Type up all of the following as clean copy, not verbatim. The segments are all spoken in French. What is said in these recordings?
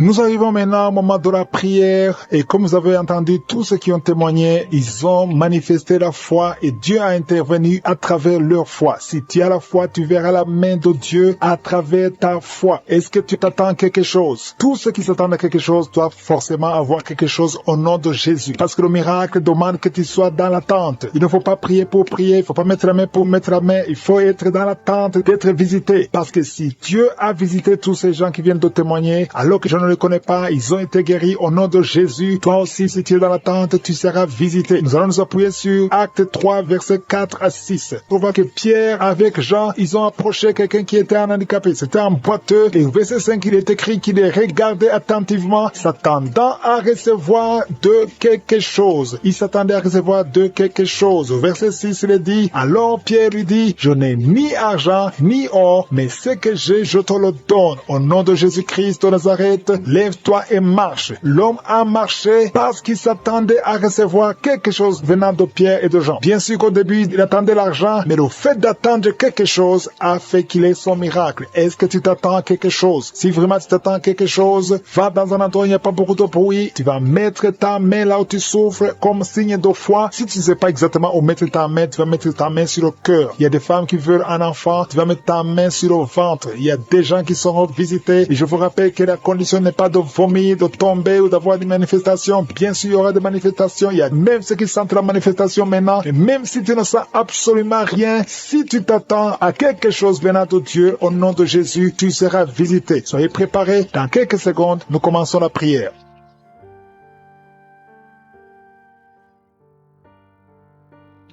Nous arrivons maintenant au moment de la prière et comme vous avez entendu, tous ceux qui ont témoigné, ils ont manifesté la foi et Dieu a intervenu à travers leur foi. Si tu as la foi, tu verras la main de Dieu à travers ta foi. Est-ce que tu t'attends à quelque chose? Tous ceux qui s'attendent à quelque chose doivent forcément avoir quelque chose au nom de Jésus. Parce que le miracle demande que tu sois dans l'attente. Il ne faut pas prier pour prier, il ne faut pas mettre la main pour mettre la main. Il faut être dans l'attente d'être visité. Parce que si Dieu a visité tous ces gens qui viennent de témoigner, alors que je ne les connais pas, ils ont été guéris au nom de Jésus. Toi aussi, si tu es dans l'attente, tu seras visité. Nous allons nous appuyer sur Acte 3, versets 4 à 6. On voit que Pierre avec Jean, ils ont approché quelqu'un qui était un handicapé. C'était un boiteux. Et au verset 5, il est écrit qu'il les regardait attentivement, s'attendant à recevoir de quelque chose. Il s'attendait à recevoir de quelque chose. Au verset 6, il est dit, alors Pierre lui dit, je n'ai ni argent, ni or, mais ce que j'ai, je te le donne. Au nom de Jésus-Christ de Nazareth, lève-toi et marche. L'homme a marché parce qu'il s'attendait à recevoir quelque chose venant de Pierre et de Jean. Bien sûr qu'au début, il attendait l'argent, mais le fait d'attendre quelque chose a fait qu'il ait son miracle. Est-ce que tu t'attends à quelque chose? Si vraiment tu t'attends à quelque chose, va dans un endroit où il n'y a pas beaucoup de bruit. Tu vas mettre ta main là où tu souffres comme signe de foi. Si tu ne sais pas exactement où mettre ta main, tu vas mettre ta main sur le cœur. Il y a des femmes qui veulent un enfant, tu vas mettre ta main sur le ventre. Il y a des gens qui seront visités. Et je vous rappelle que la condition n'est pas de vomir, de tomber ou d'avoir des manifestations. Bien sûr, il y aura des manifestations. Il y a même ceux qui sentent la manifestation maintenant. Et même si tu ne sens absolument rien, si tu t'attends à quelque chose venant de Dieu, au nom de Jésus, tu seras visité. Soyez préparés. Dans quelques secondes, nous commençons la prière.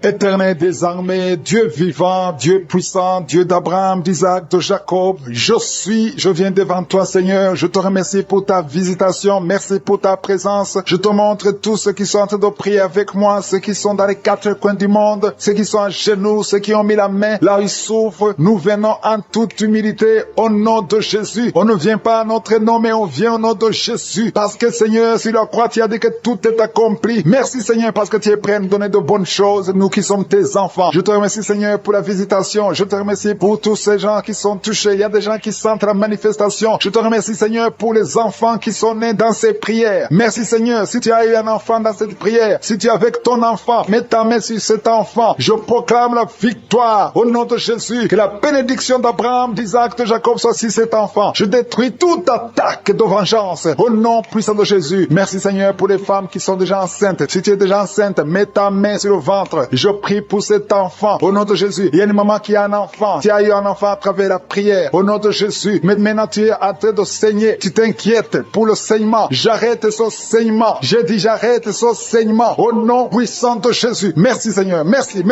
Éternel des armées, Dieu vivant, Dieu puissant, Dieu d'Abraham, d'Isaac, de Jacob, je viens devant toi Seigneur, je te remercie pour ta visitation, merci pour ta présence, je te montre tous ceux qui sont en train de prier avec moi, ceux qui sont dans les quatre coins du monde, ceux qui sont à genoux, ceux qui ont mis la main là où ils souffrent, nous venons en toute humilité au nom de Jésus, on ne vient pas à notre nom mais on vient au nom de Jésus, parce que Seigneur, sur la croix tu as dit que tout est accompli, merci Seigneur parce que tu es prêt à nous donner de bonnes choses, nous qui sommes tes enfants. Je te remercie Seigneur pour la visitation. Je te remercie pour tous ces gens qui sont touchés. Il y a des gens qui sentent la manifestation. Je te remercie Seigneur pour les enfants qui sont nés dans ces prières. Merci Seigneur. Si tu as eu un enfant dans cette prière, si tu es avec ton enfant, mets ta main sur cet enfant. Je proclame la victoire au nom de Jésus. Que la bénédiction d'Abraham, d'Isaac, de Jacob soit sur cet enfant. Je détruis toute attaque de vengeance au nom puissant de Jésus. Merci Seigneur pour les femmes qui sont déjà enceintes. Si tu es déjà enceinte, mets ta main sur le ventre. Je prie pour cet enfant, au nom de Jésus. Il y a une maman qui a un enfant. Tu as eu un enfant à travers la prière, au nom de Jésus. Mais maintenant tu es en train de saigner. Tu t'inquiètes pour le saignement. J'arrête ce saignement. J'ai dit j'arrête ce saignement, au nom puissant de Jésus. Merci Seigneur. Merci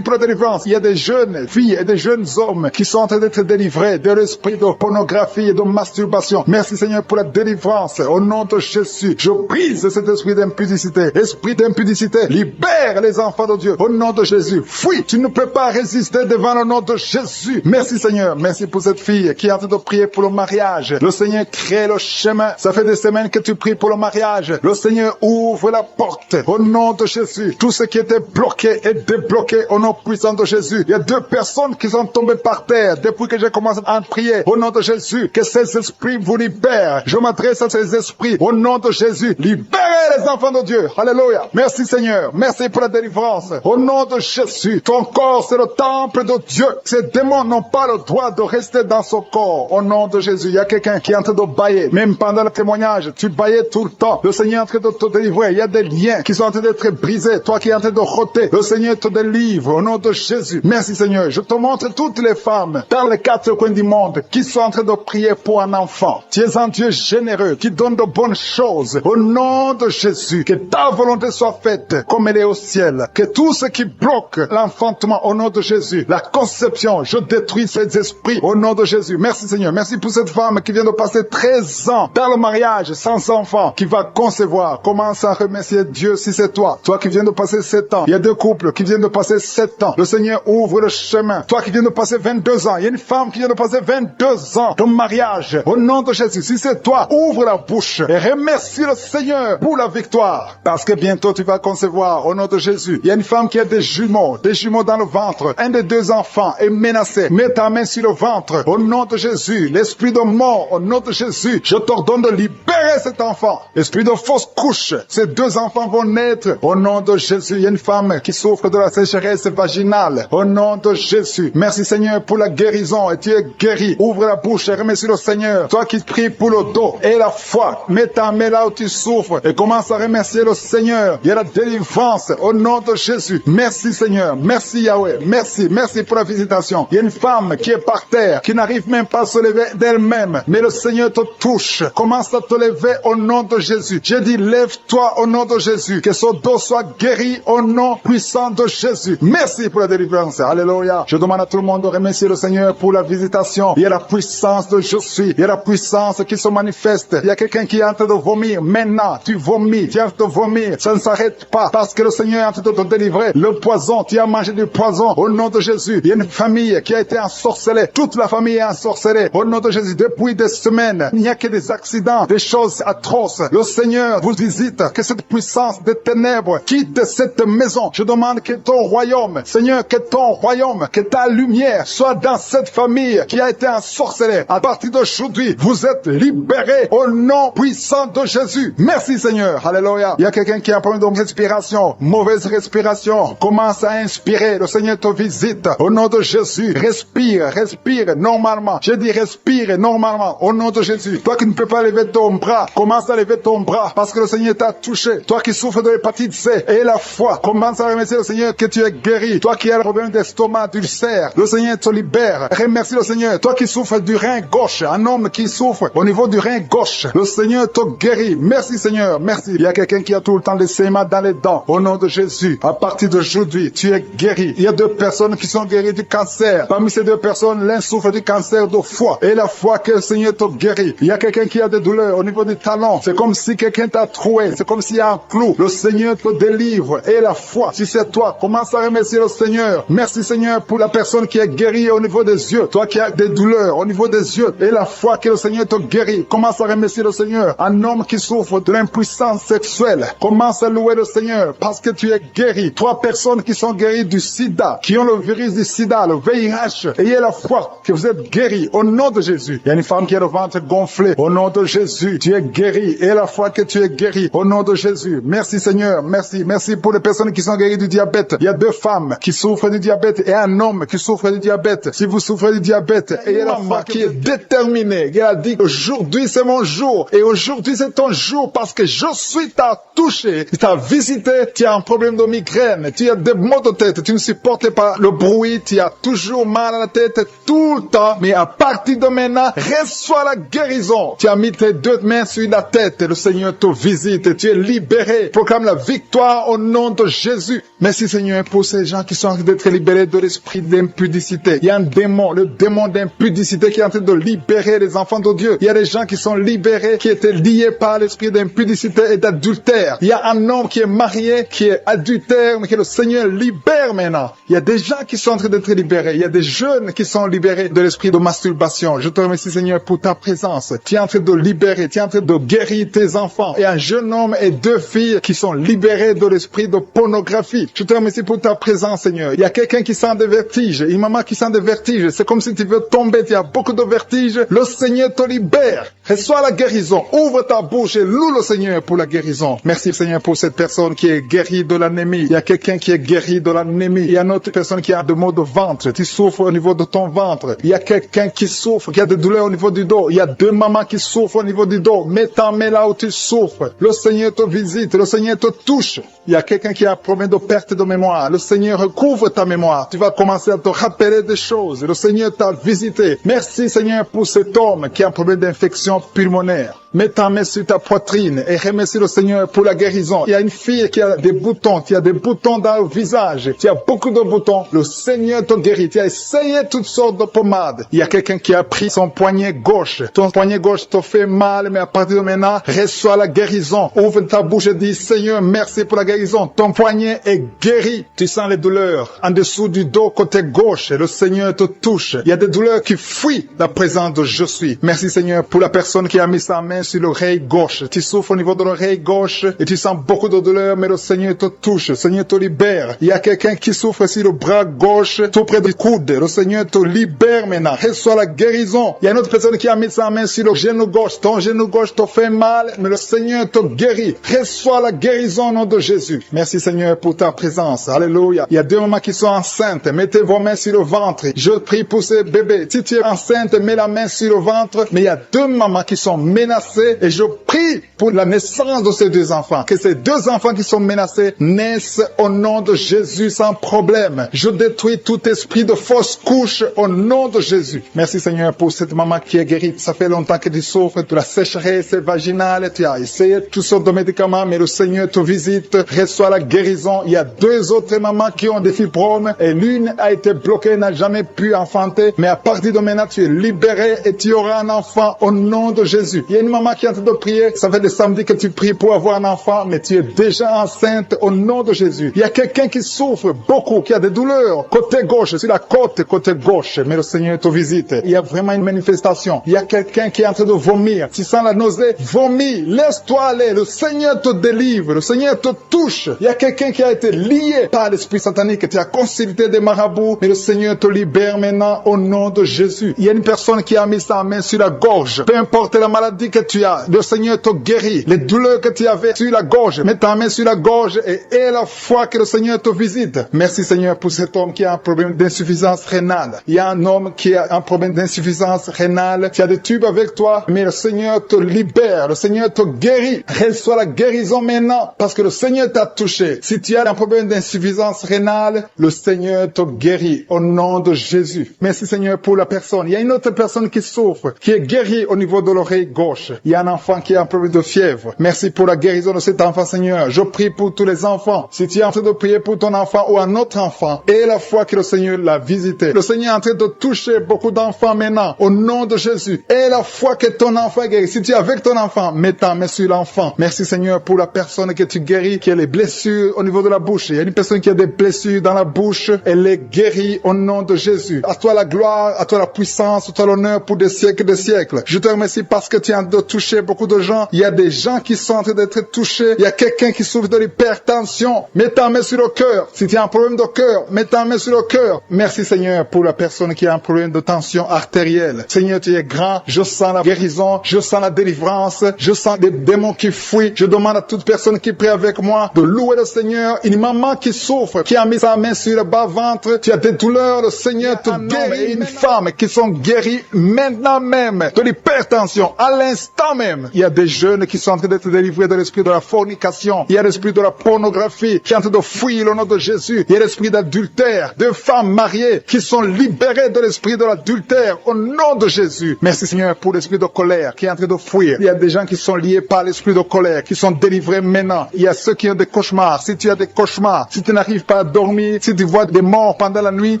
pour la délivrance. Il y a des jeunes filles et des jeunes hommes qui sont en train d'être délivrés de l'esprit de pornographie et de masturbation. Merci Seigneur pour la délivrance, au nom de Jésus. Je brise cet esprit d'impudicité. Esprit d'impudicité, libère les enfants de Dieu. Au nom de Jésus, fuis, tu ne peux pas résister devant le nom de Jésus. Merci Seigneur, merci pour cette fille qui est en train de prier pour le mariage. Le Seigneur crée le chemin. Ça fait des semaines que tu pries pour le mariage. Le Seigneur ouvre la porte. Au nom de Jésus, tout ce qui était bloqué est débloqué au nom puissant de Jésus. Il y a 2 personnes qui sont tombées par terre depuis que j'ai commencé à prier. Au nom de Jésus, que ces esprits vous libèrent. Je m'adresse à ces esprits. Au nom de Jésus, libérez les enfants de Dieu. Alléluia. Merci Seigneur, merci pour la délivrance. Au nom de Jésus, ton corps c'est le temple de Dieu. Ces démons n'ont pas le droit de rester dans son corps. Au nom de Jésus, il y a quelqu'un qui est en train de bailler. Même pendant le témoignage, tu baillais tout le temps. Le Seigneur est en train de te délivrer. Il y a des liens qui sont en train d'être brisés. Toi qui es en train de rôter, le Seigneur te délivre. Au nom de Jésus. Merci Seigneur. Je te montre toutes les femmes dans les 4 coins du monde qui sont en train de prier pour un enfant. Tu es un Dieu généreux qui donne de bonnes choses. Au nom de Jésus, que ta volonté soit faite comme elle est au ciel. Que tout ce qui bloque l'enfantement au nom de Jésus, la conception, je détruis ces esprits au nom de Jésus. Merci Seigneur, merci pour cette femme qui vient de passer 13 ans dans le mariage sans enfant, qui va concevoir. Commence à remercier Dieu si c'est toi. Toi qui viens de passer 7 ans, il y a 2 couples qui viennent de passer 7 ans. Le Seigneur ouvre le chemin. Toi qui viens de passer 22 ans, il y a une femme qui vient de passer 22 ans de mariage. Au nom de Jésus, si c'est toi, ouvre la bouche et remercie le Seigneur pour la victoire. Parce que bientôt tu vas concevoir au nom de Jésus. Il y a une femme qui qui a des jumeaux dans le ventre, un des deux enfants est menacé, mets ta main sur le ventre, au nom de Jésus, l'esprit de mort, au nom de Jésus, je t'ordonne de libérer cet enfant. Esprit de fausse couche, ces deux enfants vont naître, au nom de Jésus. Il y a une femme qui souffre de la sécheresse vaginale, au nom de Jésus. Merci Seigneur pour la guérison, et tu es guéri. Ouvre la bouche et remercie le Seigneur. Toi qui pries pour le dos et la foi, mets ta main là où tu souffres et commence à remercier le Seigneur. Il y a la délivrance, au nom de Jésus. Merci Seigneur, merci Yahweh, merci pour la visitation. Il y a une femme qui est par terre, qui n'arrive même pas à se lever d'elle-même, mais le Seigneur te touche. Commence à te lever au nom de Jésus. J'ai dit, lève-toi au nom de Jésus, que son dos soit guéri au nom puissant de Jésus. Merci pour la délivrance. Alléluia. Je demande à tout le monde de remercier le Seigneur pour la visitation. Il y a la puissance de je suis. Il y a la puissance qui se manifeste. Il y a quelqu'un qui est en train de vomir. Maintenant, tu vomis. Tu es en train de vomir. Ça ne s'arrête pas parce que le Seigneur est en train de te délivrer. Le poison, tu as mangé du poison au nom de Jésus. Il y a une famille qui a été ensorcelée. Toute la famille est ensorcelée au nom de Jésus. Depuis des semaines, il n'y a que des accidents, des choses atroces. Le Seigneur vous visite. Que cette puissance des ténèbres quitte cette maison. Je demande que ton royaume, Seigneur, que ton royaume, que ta lumière soit dans cette famille qui a été ensorcelée. À partir d'aujourd'hui, vous êtes libérés au nom puissant de Jésus. Merci Seigneur. Alléluia. Il y a quelqu'un qui a un problème de respiration, mauvaise respiration. Commence à inspirer. Le Seigneur te visite. Au nom de Jésus, respire normalement. Je dis respire normalement. Au nom de Jésus. Toi qui ne peux pas lever ton bras, commence à lever ton bras parce que le Seigneur t'a touché. Toi qui souffres de l'hépatite C et la foi, commence à remercier le Seigneur que tu es guéri. Toi qui as le problème d'estomac, d'ulcère, le Seigneur te libère. Remercie le Seigneur. Toi qui souffres du rein gauche, un homme qui souffre au niveau du rein gauche, le Seigneur te guérit. Merci Seigneur, merci. Il y a quelqu'un qui a tout le temps des saignements dans les dents. Au nom de Jésus, à partir d'aujourd'hui, tu es guéri. Il y a 2 personnes qui sont guéries du cancer. Parmi ces 2 personnes, l'un souffre du cancer de foie. Et la foi que le Seigneur te guérit. Il y a quelqu'un qui a des douleurs au niveau du talon. C'est comme si quelqu'un t'a troué. C'est comme s'il y a un clou. Le Seigneur te délivre. Et la foi, si c'est toi, commence à remercier le Seigneur. Merci Seigneur pour la personne qui est guérie au niveau des yeux. Toi qui as des douleurs au niveau des yeux. Et la foi que le Seigneur te guérit. Commence à remercier le Seigneur. Un homme qui souffre de l'impuissance sexuelle. Commence à louer le Seigneur parce que tu es guéri. 3 personnes qui sont guéries du sida, qui ont le virus du sida, le VIH. Ayez la foi que vous êtes guéris au nom de Jésus. Il y a une femme qui a le ventre gonflé. Au nom de Jésus, tu es guéri. Et la foi que tu es guéri au nom de Jésus. Merci Seigneur. Merci pour les personnes qui sont guéries du diabète. Il y a 2 femmes qui souffrent du diabète et un homme qui souffre du diabète. Si vous souffrez du diabète, ayez la foi qui est déterminée. Il a dit aujourd'hui c'est mon jour et aujourd'hui c'est ton jour parce que je suis t'a touché, t'a visité. Tu as un problème de migraine, tu as des maux de tête, tu ne supportes pas le bruit, tu as toujours mal à la tête tout le temps. Mais à partir de maintenant, reçois la guérison. Tu as mis tes 2 mains sur la tête, le Seigneur te visite et tu es libéré. Proclame la victoire au nom de Jésus. Merci Seigneur pour ces gens qui sont en train d'être libérés de l'esprit d'impudicité. Il y a un démon, le démon d'impudicité qui est en train de libérer les enfants de Dieu. Il y a des gens qui sont libérés, qui étaient liés par l'esprit d'impudicité et d'adultère. Il y a un homme qui est marié, qui est adultère, mais que le Seigneur libère maintenant. Il y a des gens qui sont en train d'être libérés. Il y a des jeunes qui sont libérés de l'esprit de masturbation. Je te remercie Seigneur pour ta présence. Tu es en train de libérer, tu es en train de guérir tes enfants. Et un jeune homme et 2 filles qui sont libérés de l'esprit de pornographie. Je te remercie pour ta présence Seigneur. Il y a quelqu'un qui sent des vertiges, une maman qui sent des vertiges. C'est comme si tu veux tomber, tu as beaucoup de vertiges. Le Seigneur te libère. Reçois la guérison. Ouvre ta bouche et loue le Seigneur pour la guérison. Merci Seigneur pour cette personne qui est guérie de l'anémie. Il y a quelqu'un qui est guéri de l'anémie. Il y a une autre personne qui a des maux de ventre. Tu souffres au niveau de ton ventre. Il y a quelqu'un qui souffre, qui a des douleurs au niveau du dos. Il y a 2 mamans qui souffrent au niveau du dos. Mets ta main là où tu souffres. Le Seigneur te visite. Le Seigneur te touche. Il y a quelqu'un qui a un problème de perte de mémoire. Le Seigneur recouvre ta mémoire. Tu vas commencer à te rappeler des choses. Le Seigneur t'a visité. Merci Seigneur pour cet homme qui a un problème d'infection pulmonaire. Mets ta main sur ta poitrine et remercie le Seigneur pour la guérison. Il y a une fille qui a des boutons, tu as des boutons dans le visage, tu as beaucoup de boutons. Le Seigneur te guérit. Tu as essayé toutes sortes de pommades. Il y a quelqu'un qui a pris son poignet gauche. Ton poignet gauche te fait mal, mais à partir de maintenant, reçois la guérison. Ouvre ta bouche et dis, Seigneur, merci pour la guérison. Ton poignet est guéri. Tu sens les douleurs en dessous du dos côté gauche. Le Seigneur te touche. Il y a des douleurs qui fuient la présence de je suis. Merci Seigneur pour la personne qui a mis sa main main sur l'oreille gauche. Tu souffres au niveau de l'oreille gauche et tu sens beaucoup de douleur, mais le Seigneur te touche, le Seigneur te libère. Il y a quelqu'un qui souffre sur le bras gauche, tout près du coude. Le Seigneur te libère maintenant. Reçois la guérison. Il y a une autre personne qui a mis sa main sur le genou gauche. Ton genou gauche te fait mal, mais le Seigneur te guérit. Reçois la guérison au nom de Jésus. Merci Seigneur pour ta présence. Alléluia. Il y a deux mamans qui sont enceintes. Mettez vos mains sur le ventre. Je prie pour ces bébés. Si tu es enceinte, mets la main sur le ventre. Mais il y a deux mamans qui sont menacées et je prie pour la naissance de ces deux enfants. Que ces deux enfants qui sont menacés naissent au nom de Jésus sans problème. Je détruis tout esprit de fausse couche au nom de Jésus. Merci Seigneur pour cette maman qui est guérie. Ça fait longtemps que tu souffres de la sécheresse vaginale. Tu as essayé toutes sortes de médicaments, mais le Seigneur te visite. Reçois la guérison. Il y a deux autres mamans qui ont des fibromes et l'une a été bloquée, n'a jamais pu enfanter. Mais à partir de maintenant, tu es libéré et tu auras un enfant au nom de Jésus. Il y a une maman qui est en train de prier. Ça fait des samedis que tu pries pour avoir un enfant, mais tu es déjà enceinte au nom de Jésus. Il y a quelqu'un qui souffre beaucoup, qui a des douleurs côté gauche, sur la côte côté gauche, mais le Seigneur te visite. Il y a vraiment une manifestation. Il y a quelqu'un qui est en train de vomir. Tu sens la nausée, vomis, laisse-toi aller. Le Seigneur te délivre, le Seigneur te touche. Il y a quelqu'un qui a été lié par l'esprit satanique. Tu as consulté des marabouts, mais le Seigneur te libère maintenant au nom de Jésus. Il y a une personne qui a mis sa main sur la gorge. Peu importe la maladie que tu as, le Seigneur te guérit. Les douleurs que tu avais sur la gorge, mets ta main sur la gorge et aie la foi que le Seigneur te visite. Merci Seigneur pour cet homme qui a un problème d'insuffisance rénale. Il y a un homme qui a un problème d'insuffisance rénale. Tu as des tubes avec toi, mais le Seigneur te libère. Le Seigneur te guérit. Reçois la guérison maintenant parce que le Seigneur t'a touché. Si tu as un problème d'insuffisance rénale, le Seigneur te guérit au nom de Jésus. Merci Seigneur pour la personne. Il y a une autre personne qui souffre, qui est guérie au niveau de l'oreille gauche. Il y a un enfant qui a un problème de fièvre. Merci pour la guérison de cet enfant Seigneur. Je prie pour tous les enfants. Si tu es en train de prier pour ton enfant ou un autre enfant, et la foi que le Seigneur l'a visité. Le Seigneur est en train de toucher beaucoup d'enfants maintenant au nom de Jésus. Et la foi que ton enfant est guéri. Si tu es avec ton enfant, mets ta main sur l'enfant. Merci Seigneur pour la personne que tu guéris, qui a les blessures au niveau de la bouche. Il y a une personne qui a des blessures dans la bouche. Elle est guérie au nom de Jésus. À toi la gloire, à toi la puissance, à toi l'honneur pour des siècles et des siècles. Je te remercie parce que tu es en train de toucher beaucoup de gens. Il y a des gens qui sont en train d'être touchés. Il y a quelqu'un qui souffre de l'hypertension. Mets ta main sur le cœur. Si tu as un problème de cœur, mets ta main sur le cœur. Merci Seigneur pour la personne qui a un problème de tension artérielle. Seigneur, tu es grand. Je sens la guérison. Je sens la délivrance. Je sens des démons qui fuient. Je demande à toute personne qui prie avec moi de louer le Seigneur. Une maman qui souffre, qui a mis sa main sur le bas-ventre. Tu as des douleurs. Le Seigneur te guérit. Une femme qui sont guéries maintenant même de l'hypertension. À l'instant même. Il y a des jeunes qui sont en train d'être délivrés de l'esprit de la fornication. Il y a l'esprit de la pornographie qui est en train de fuir au nom de Jésus. Il y a l'esprit d'adultère. Deux femmes mariées qui sont libérées de l'esprit de l'adultère au nom de Jésus. Merci Seigneur pour l'esprit de colère qui est en train de fuir. Il y a des gens qui sont liés par l'esprit de colère, qui sont délivrés maintenant. Il y a ceux qui ont des cauchemars. Si tu as des cauchemars, si tu n'arrives pas à dormir, si tu vois des morts pendant la nuit,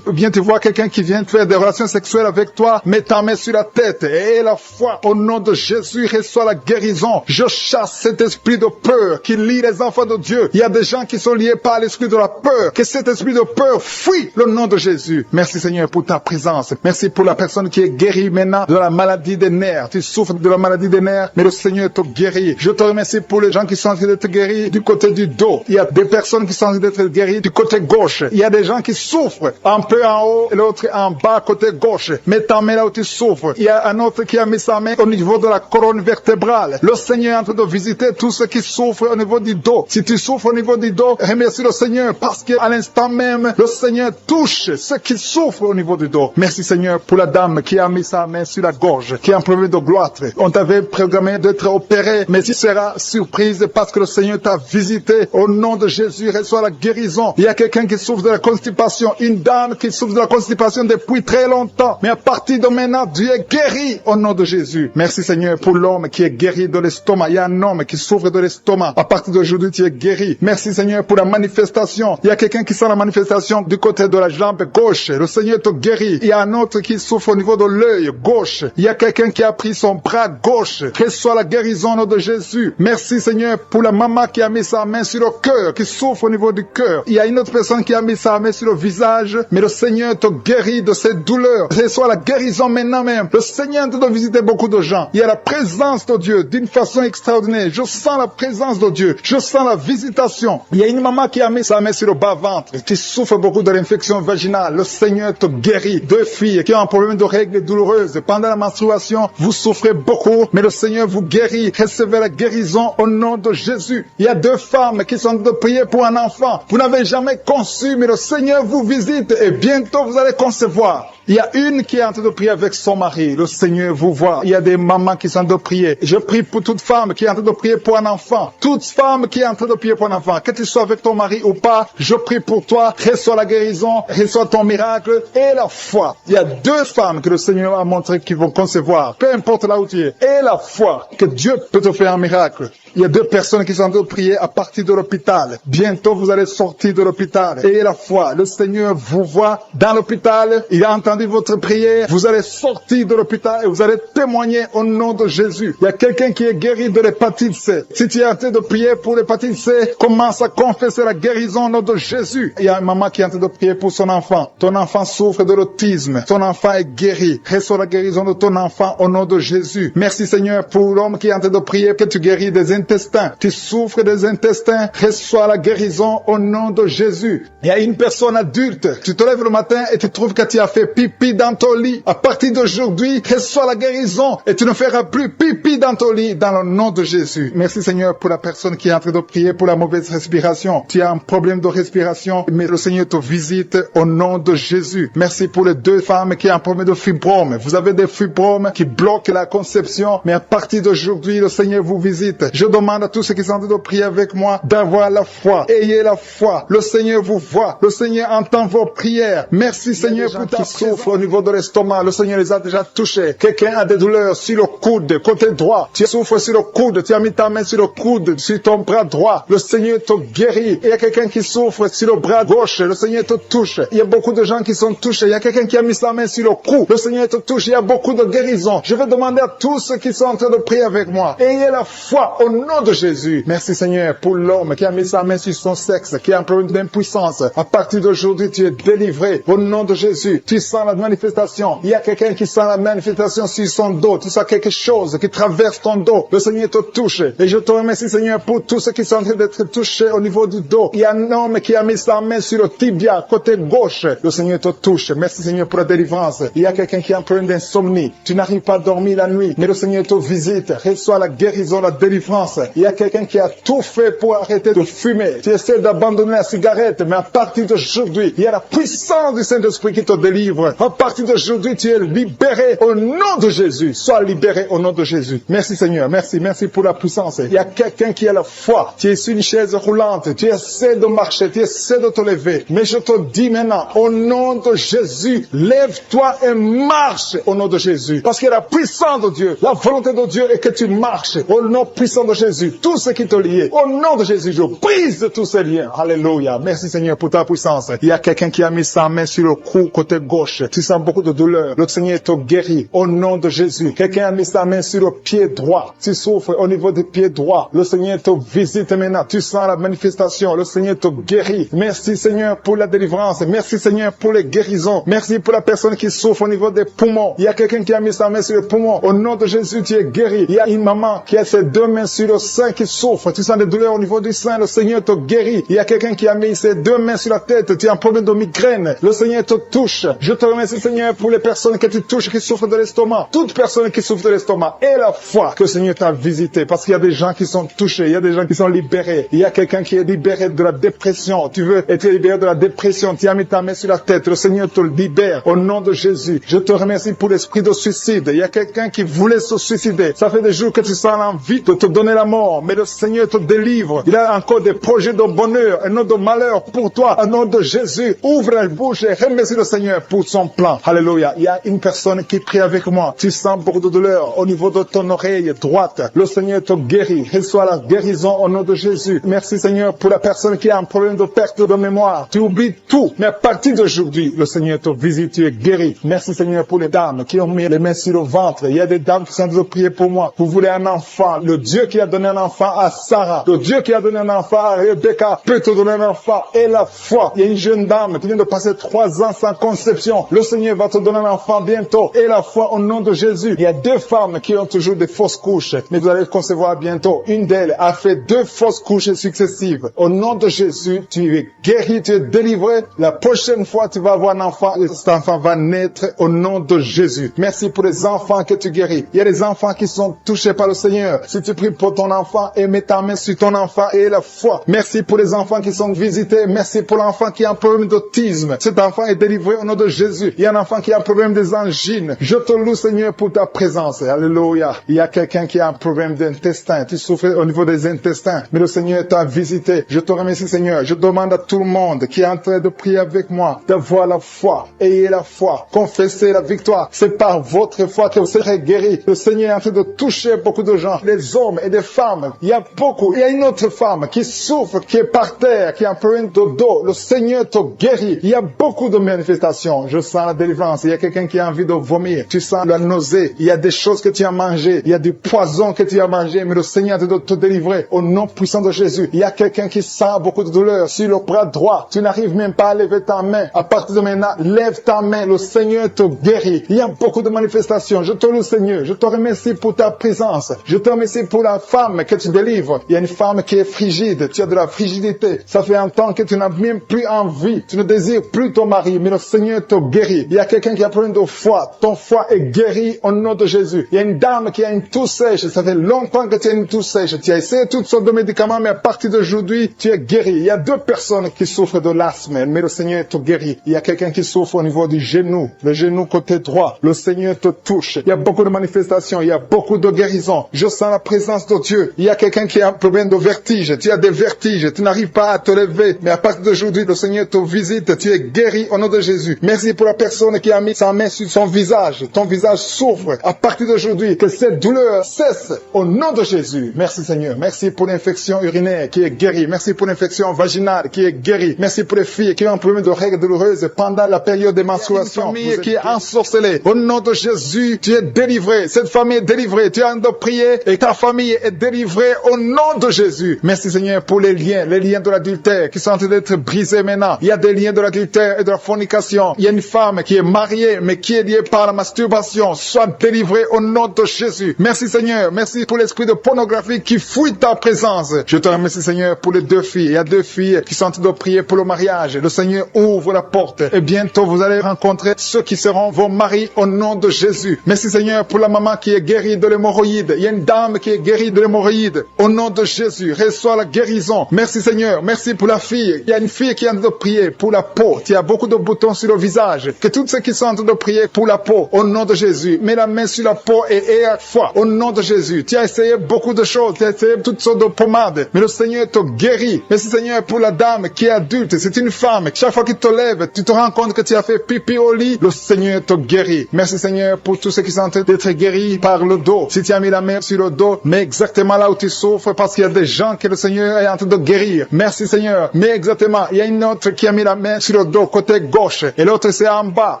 ou bien tu vois quelqu'un qui vient faire des relations sexuelles avec toi, mets ta main sur la tête et la foi au nom de Jésus reçoit la guérison. Je chasse cet esprit de peur qui lie les enfants de Dieu. Il y a des gens qui sont liés par l'esprit de la peur. Que cet esprit de peur fuit le nom de Jésus. Merci Seigneur pour ta présence. Merci pour la personne qui est guérie maintenant de la maladie des nerfs. Tu souffres de la maladie des nerfs, mais le Seigneur te guérit. Je te remercie pour les gens qui sont en train d'être guéris du côté du dos. Il y a des personnes qui sont en train d'être guéries du côté gauche. Il y a des gens qui souffrent un peu en haut et l'autre en bas côté gauche. Mets ta main là où tu souffres. Il y a un autre qui a mis sa main au niveau de la colonne vertébrale. Le Seigneur est en train de visiter tous ceux qui souffrent au niveau du dos. Si tu souffres au niveau du dos, remercie le Seigneur parce qu'à l'instant même, le Seigneur touche ceux qui souffrent au niveau du dos. Merci Seigneur pour la dame qui a mis sa main sur la gorge, qui a un problème de gloître. On t'avait programmé d'être opéré, mais tu seras surprise parce que le Seigneur t'a visité. Au nom de Jésus, reçois la guérison. Il y a quelqu'un qui souffre de la constipation, une dame qui souffre de la constipation depuis très longtemps. Mais à partir de maintenant, Dieu est guéri au nom de Jésus. Merci Seigneur pour l'homme qui est guéri de l'estomac. Il y a un homme qui souffre de l'estomac. À partir d'aujourd'hui, tu es guéri. Merci Seigneur pour la manifestation. Il y a quelqu'un qui sent la manifestation du côté de la jambe gauche. Le Seigneur te guérit. Il y a un autre qui souffre au niveau de l'œil gauche. Il y a quelqu'un qui a pris son bras gauche. Reçois la guérison au nom de Jésus. Merci Seigneur pour la maman qui a mis sa main sur le cœur, qui souffre au niveau du cœur. Il y a une autre personne qui a mis sa main sur le visage, mais le Seigneur te guérit de ces douleurs. Reçois la guérison maintenant même. Le Seigneur te doit visiter beaucoup de gens. Il y a la présence présence de Dieu d'une façon extraordinaire. Je sens la présence de Dieu. Je sens la visitation. Il y a une maman qui a mis sa main sur le bas-ventre, qui souffre beaucoup de l'infection vaginale. Le Seigneur te guérit. 2 filles qui ont un problème de règles douloureuses. Pendant la menstruation, vous souffrez beaucoup, mais le Seigneur vous guérit. Recevez la guérison au nom de Jésus. Il y a 2 femmes qui sont de prier pour un enfant. Vous n'avez jamais conçu, mais le Seigneur vous visite et bientôt vous allez concevoir. Il y a une qui est en train de prier avec son mari. Le Seigneur vous voit. Il y a des mamans qui sont en train de prier. Je prie pour toute femme qui est en train de prier pour un enfant. Toute femme qui est en train de prier pour un enfant. Que tu sois avec ton mari ou pas, je prie pour toi. Reçois la guérison, reçois ton miracle et la foi. Il y a 2 femmes que le Seigneur a montré qui vont concevoir. Peu importe là où tu es. Et la foi que Dieu peut te faire un miracle. Il y a 2 personnes qui sont en train de prier à partir de l'hôpital. Bientôt, vous allez sortir de l'hôpital. Ayez la foi. Le Seigneur vous voit dans l'hôpital. Il a entendu votre prière. Vous allez sortir de l'hôpital et vous allez témoigner au nom de Jésus. Il y a quelqu'un qui est guéri de l'hépatite C. Si tu es en train de prier pour l'hépatite C, commence à confesser la guérison au nom de Jésus. Il y a une maman qui est en train de prier pour son enfant. Ton enfant souffre de l'autisme. Ton enfant est guéri. Reçois la guérison de ton enfant au nom de Jésus. Merci Seigneur pour l'homme qui est en train de prier que tu guéris des intestins. Tu souffres des intestins, reçois la guérison au nom de Jésus. Il y a une personne adulte, tu te lèves le matin et tu trouves que tu as fait pipi dans ton lit. À partir d'aujourd'hui, reçois la guérison et tu ne feras plus pipi dans ton lit dans le nom de Jésus. Merci Seigneur pour la personne qui est en train de prier pour la mauvaise respiration. Tu as un problème de respiration, mais le Seigneur te visite au nom de Jésus. Merci pour les 2 femmes qui ont un problème de fibrome. Vous avez des fibromes qui bloquent la conception, mais à partir d'aujourd'hui, le Seigneur vous visite. Je demande à tous ceux qui sont en train de prier avec moi d'avoir la foi. Ayez la foi. Le Seigneur vous voit. Le Seigneur entend vos prières. Merci Seigneur pour ta souffre au niveau de l'estomac. Le Seigneur les a déjà touchés. Quelqu'un a des douleurs sur le coude, côté droit. Tu souffres sur le coude. Tu as mis ta main sur le coude, sur ton bras droit. Le Seigneur te guérit. Il y a quelqu'un qui souffre sur le bras gauche. Le Seigneur te touche. Il y a beaucoup de gens qui sont touchés. Il y a quelqu'un qui a mis sa main sur le cou. Le Seigneur te touche. Il y a beaucoup de guérisons. Je vais demander à tous ceux qui sont en train de prier avec moi. Ayez la foi au nom de Jésus. Merci Seigneur pour l'homme qui a mis sa main sur son sexe, qui a un problème d'impuissance. À partir d'aujourd'hui, tu es délivré au nom de Jésus. Tu sens la manifestation. Il y a quelqu'un qui sent la manifestation sur son dos. Tu sens quelque chose qui traverse ton dos. Le Seigneur te touche. Et je te remercie Seigneur pour tous ceux qui sont en train d'être touchés au niveau du dos. Il y a un homme qui a mis sa main sur le tibia, côté gauche. Le Seigneur te touche. Merci Seigneur pour la délivrance. Il y a quelqu'un qui a un problème d'insomnie. Tu n'arrives pas à dormir la nuit, mais le Seigneur te visite. Reçois la guérison, la délivrance. Il y a quelqu'un qui a tout fait pour arrêter de fumer. Tu essaies d'abandonner la cigarette, mais à partir d'aujourd'hui, il y a la puissance du Saint-Esprit qui te délivre. À partir d'aujourd'hui, tu es libéré au nom de Jésus. Sois libéré au nom de Jésus. Merci Seigneur. Merci pour la puissance. Il y a quelqu'un qui a la foi. Tu es sur une chaise roulante. Tu essaies de marcher. Tu essaies de te lever. Mais je te dis maintenant, au nom de Jésus, lève-toi et marche au nom de Jésus. Parce que la puissance de Dieu, la volonté de Dieu est que tu marches au nom puissant de Jésus. Tout ce qui te lie, au nom de Jésus, je brise tous ces liens. Alléluia. Merci Seigneur pour ta puissance. Il y a quelqu'un qui a mis sa main sur le cou côté gauche. Tu sens beaucoup de douleur. Le Seigneur te guérit au nom de Jésus. Quelqu'un a mis sa main sur le pied droit. Tu souffres au niveau du pied droit. Le Seigneur te visite maintenant. Tu sens la manifestation. Le Seigneur te guérit. Merci Seigneur pour la délivrance. Merci Seigneur pour les guérisons. Merci pour la personne qui souffre au niveau des poumons. Il y a quelqu'un qui a mis sa main sur le poumon. Au nom de Jésus, tu es guéri. Il y a une maman qui a ses 2 mains sur le sein qui souffre. Tu sens des douleurs au niveau du sein. Le Seigneur te guérit. Il y a quelqu'un qui a mis ses 2 mains sur la tête. Tu as un problème de migraine. Le Seigneur te touche. Je te remercie Seigneur pour les personnes que tu touches qui souffrent de l'estomac. Toute personne qui souffre de l'estomac. Et la foi que le Seigneur t'a visité. Parce qu'il y a des gens qui sont touchés. Il y a des gens qui sont libérés. Il y a quelqu'un qui est libéré de la dépression. Tu veux être libéré de la dépression. Tu as mis ta main sur la tête. Le Seigneur te libère. Au nom de Jésus. Je te remercie pour l'esprit de suicide. Il y a quelqu'un qui voulait se suicider. Ça fait des jours que tu sens l'envie de te donner la mort. Mais le Seigneur te délivre. Il a encore des projets de bonheur et non de malheur pour toi. Au nom de Jésus. Ouvre la bouche et remercie le Seigneur pour son plan. Alléluia. Il y a une personne qui prie avec moi. Tu sens beaucoup de douleur au niveau de ton oreille droite. Le Seigneur te guérit. Reçois la guérison au nom de Jésus. Merci Seigneur pour la personne qui a un problème de perte de mémoire. Tu oublies tout. Mais à partir d'aujourd'hui, le Seigneur te visite. Tu es guéri. Merci Seigneur pour les dames qui ont mis les mains sur le ventre. Il y a des dames qui sont en train de prier pour moi. Vous voulez un enfant. Le Dieu qui a a donné un enfant à Sarah, le Dieu qui a donné un enfant à Rebecca, peut te donner un enfant. Et la foi, il y a une jeune dame qui vient de passer 3 ans sans conception. Le Seigneur va te donner un enfant bientôt. Et la foi au nom de Jésus. Il y a 2 femmes qui ont toujours des fausses couches, mais vous allez concevoir bientôt. Une d'elles a fait 2 fausses couches successives. Au nom de Jésus, tu es guéri, tu es délivré. La prochaine fois, tu vas avoir un enfant et cet enfant va naître au nom de Jésus. Merci pour les enfants que tu guéris. Il y a des enfants qui sont touchés par le Seigneur. Si tu pries pour ton enfant et mets ta main sur ton enfant et la foi. Merci pour les enfants qui sont visités. Merci pour l'enfant qui a un problème d'autisme. Cet enfant est délivré au nom de Jésus. Il y a un enfant qui a un problème des angines. Je te loue, Seigneur, pour ta présence. Alléluia. Il y a quelqu'un qui a un problème d'intestin. Tu souffres au niveau des intestins. Mais le Seigneur t'a visité. Je te remercie, Seigneur. Je demande à tout le monde qui est en train de prier avec moi d'avoir la foi. Ayez la foi. Confessez la victoire. C'est par votre foi que vous serez guéris. Le Seigneur est en train de toucher beaucoup de gens. Les hommes et des femmes. Il y a beaucoup. Il y a une autre femme qui souffre, qui est par terre, qui a un problème de dos. Le Seigneur te guérit. Il y a beaucoup de manifestations. Je sens la délivrance. Il y a quelqu'un qui a envie de vomir. Tu sens la nausée. Il y a des choses que tu as mangées. Il y a du poison que tu as mangé. Mais le Seigneur te délivrer au nom puissant de Jésus. Il y a quelqu'un qui sent beaucoup de douleur sur le bras droit. Tu n'arrives même pas à lever ta main. À partir de maintenant, lève ta main. Le Seigneur te guérit. Il y a beaucoup de manifestations. Je te loue, Seigneur. Je te remercie pour ta présence. Je te remercie pour la femme que tu délivres. Il y a une femme qui est frigide. Tu as de la frigidité. Ça fait un temps que tu n'as même plus envie. Tu ne désires plus ton mari. Mais le Seigneur te guérit. Il y a quelqu'un qui a problème de foie. Ton foie est guéri au nom de Jésus. Il y a une dame qui a une toux sèche. Ça fait longtemps que tu as une toux sèche. Tu as essayé toutes sortes de médicaments, mais à partir d'aujourd'hui, tu es guéri. Il y a 2 personnes qui souffrent de l'asthme, mais le Seigneur te guérit. Il y a quelqu'un qui souffre au niveau du genou, le genou côté droit. Le Seigneur te touche. Il y a beaucoup de manifestations. Il y a beaucoup de guérisons. Je sens la présence de Dieu. Il y a quelqu'un qui a un problème de vertige. Tu as des vertiges. Tu n'arrives pas à te lever, mais à partir d'aujourd'hui, le Seigneur te visite. Tu es guéri au nom de Jésus. Merci pour la personne qui a mis sa main sur son visage. Ton visage souffre. À partir d'aujourd'hui, que cette douleur cesse au nom de Jésus. Merci Seigneur. Merci pour l'infection urinaire qui est guérie. Merci pour l'infection vaginale qui est guérie. Merci pour les filles qui ont un problème de règles douloureuses pendant la période des menstruations. Une famille qui est ensorcelée. Au nom de Jésus, tu es délivré. Cette famille est délivrée. Tu as de prier et ta famille est délivrée au nom de Jésus. Merci Seigneur pour les liens de l'adultère qui sont en train d'être brisés maintenant. Il y a des liens de l'adultère et de la fornication. Il y a une femme qui est mariée mais qui est liée par la masturbation. Sois délivrée au nom de Jésus. Merci Seigneur. Merci pour l'esprit de pornographie qui fuit ta présence. Je te remercie Seigneur pour les 2 filles. Il y a 2 filles qui sont en train de prier pour le mariage. Le Seigneur ouvre la porte et bientôt vous allez rencontrer ceux qui seront vos maris au nom de Jésus. Merci Seigneur pour la maman qui est guérie de l'hémorroïde. Il y a une dame qui est guérie de l'hémorroïde. Au nom de Jésus, reçois la guérison. Merci Seigneur. Merci pour la fille. Il y a une fille qui est en train de prier pour la peau. Tu as beaucoup de boutons sur le visage. Que tous ceux qui sont en train de prier pour la peau, au nom de Jésus, mets la main sur la peau et aie la foi. Au nom de Jésus. Tu as essayé beaucoup de choses. Tu as essayé toutes sortes de pommades. Mais le Seigneur te guérit. Merci Seigneur pour la dame qui est adulte. C'est une femme. Chaque fois qu'il te lève, tu te rends compte que tu as fait pipi au lit. Le Seigneur te guérit. Merci Seigneur pour tous ceux qui sont en train d'être guéris par le dos. Si tu as mis la main sur le dos, mets exactement là où tu souffres parce qu'il y a des gens que le Seigneur est en train de guérir. Merci Seigneur. Mais exactement, il y a une autre qui a mis la main sur le dos côté gauche et l'autre c'est en bas.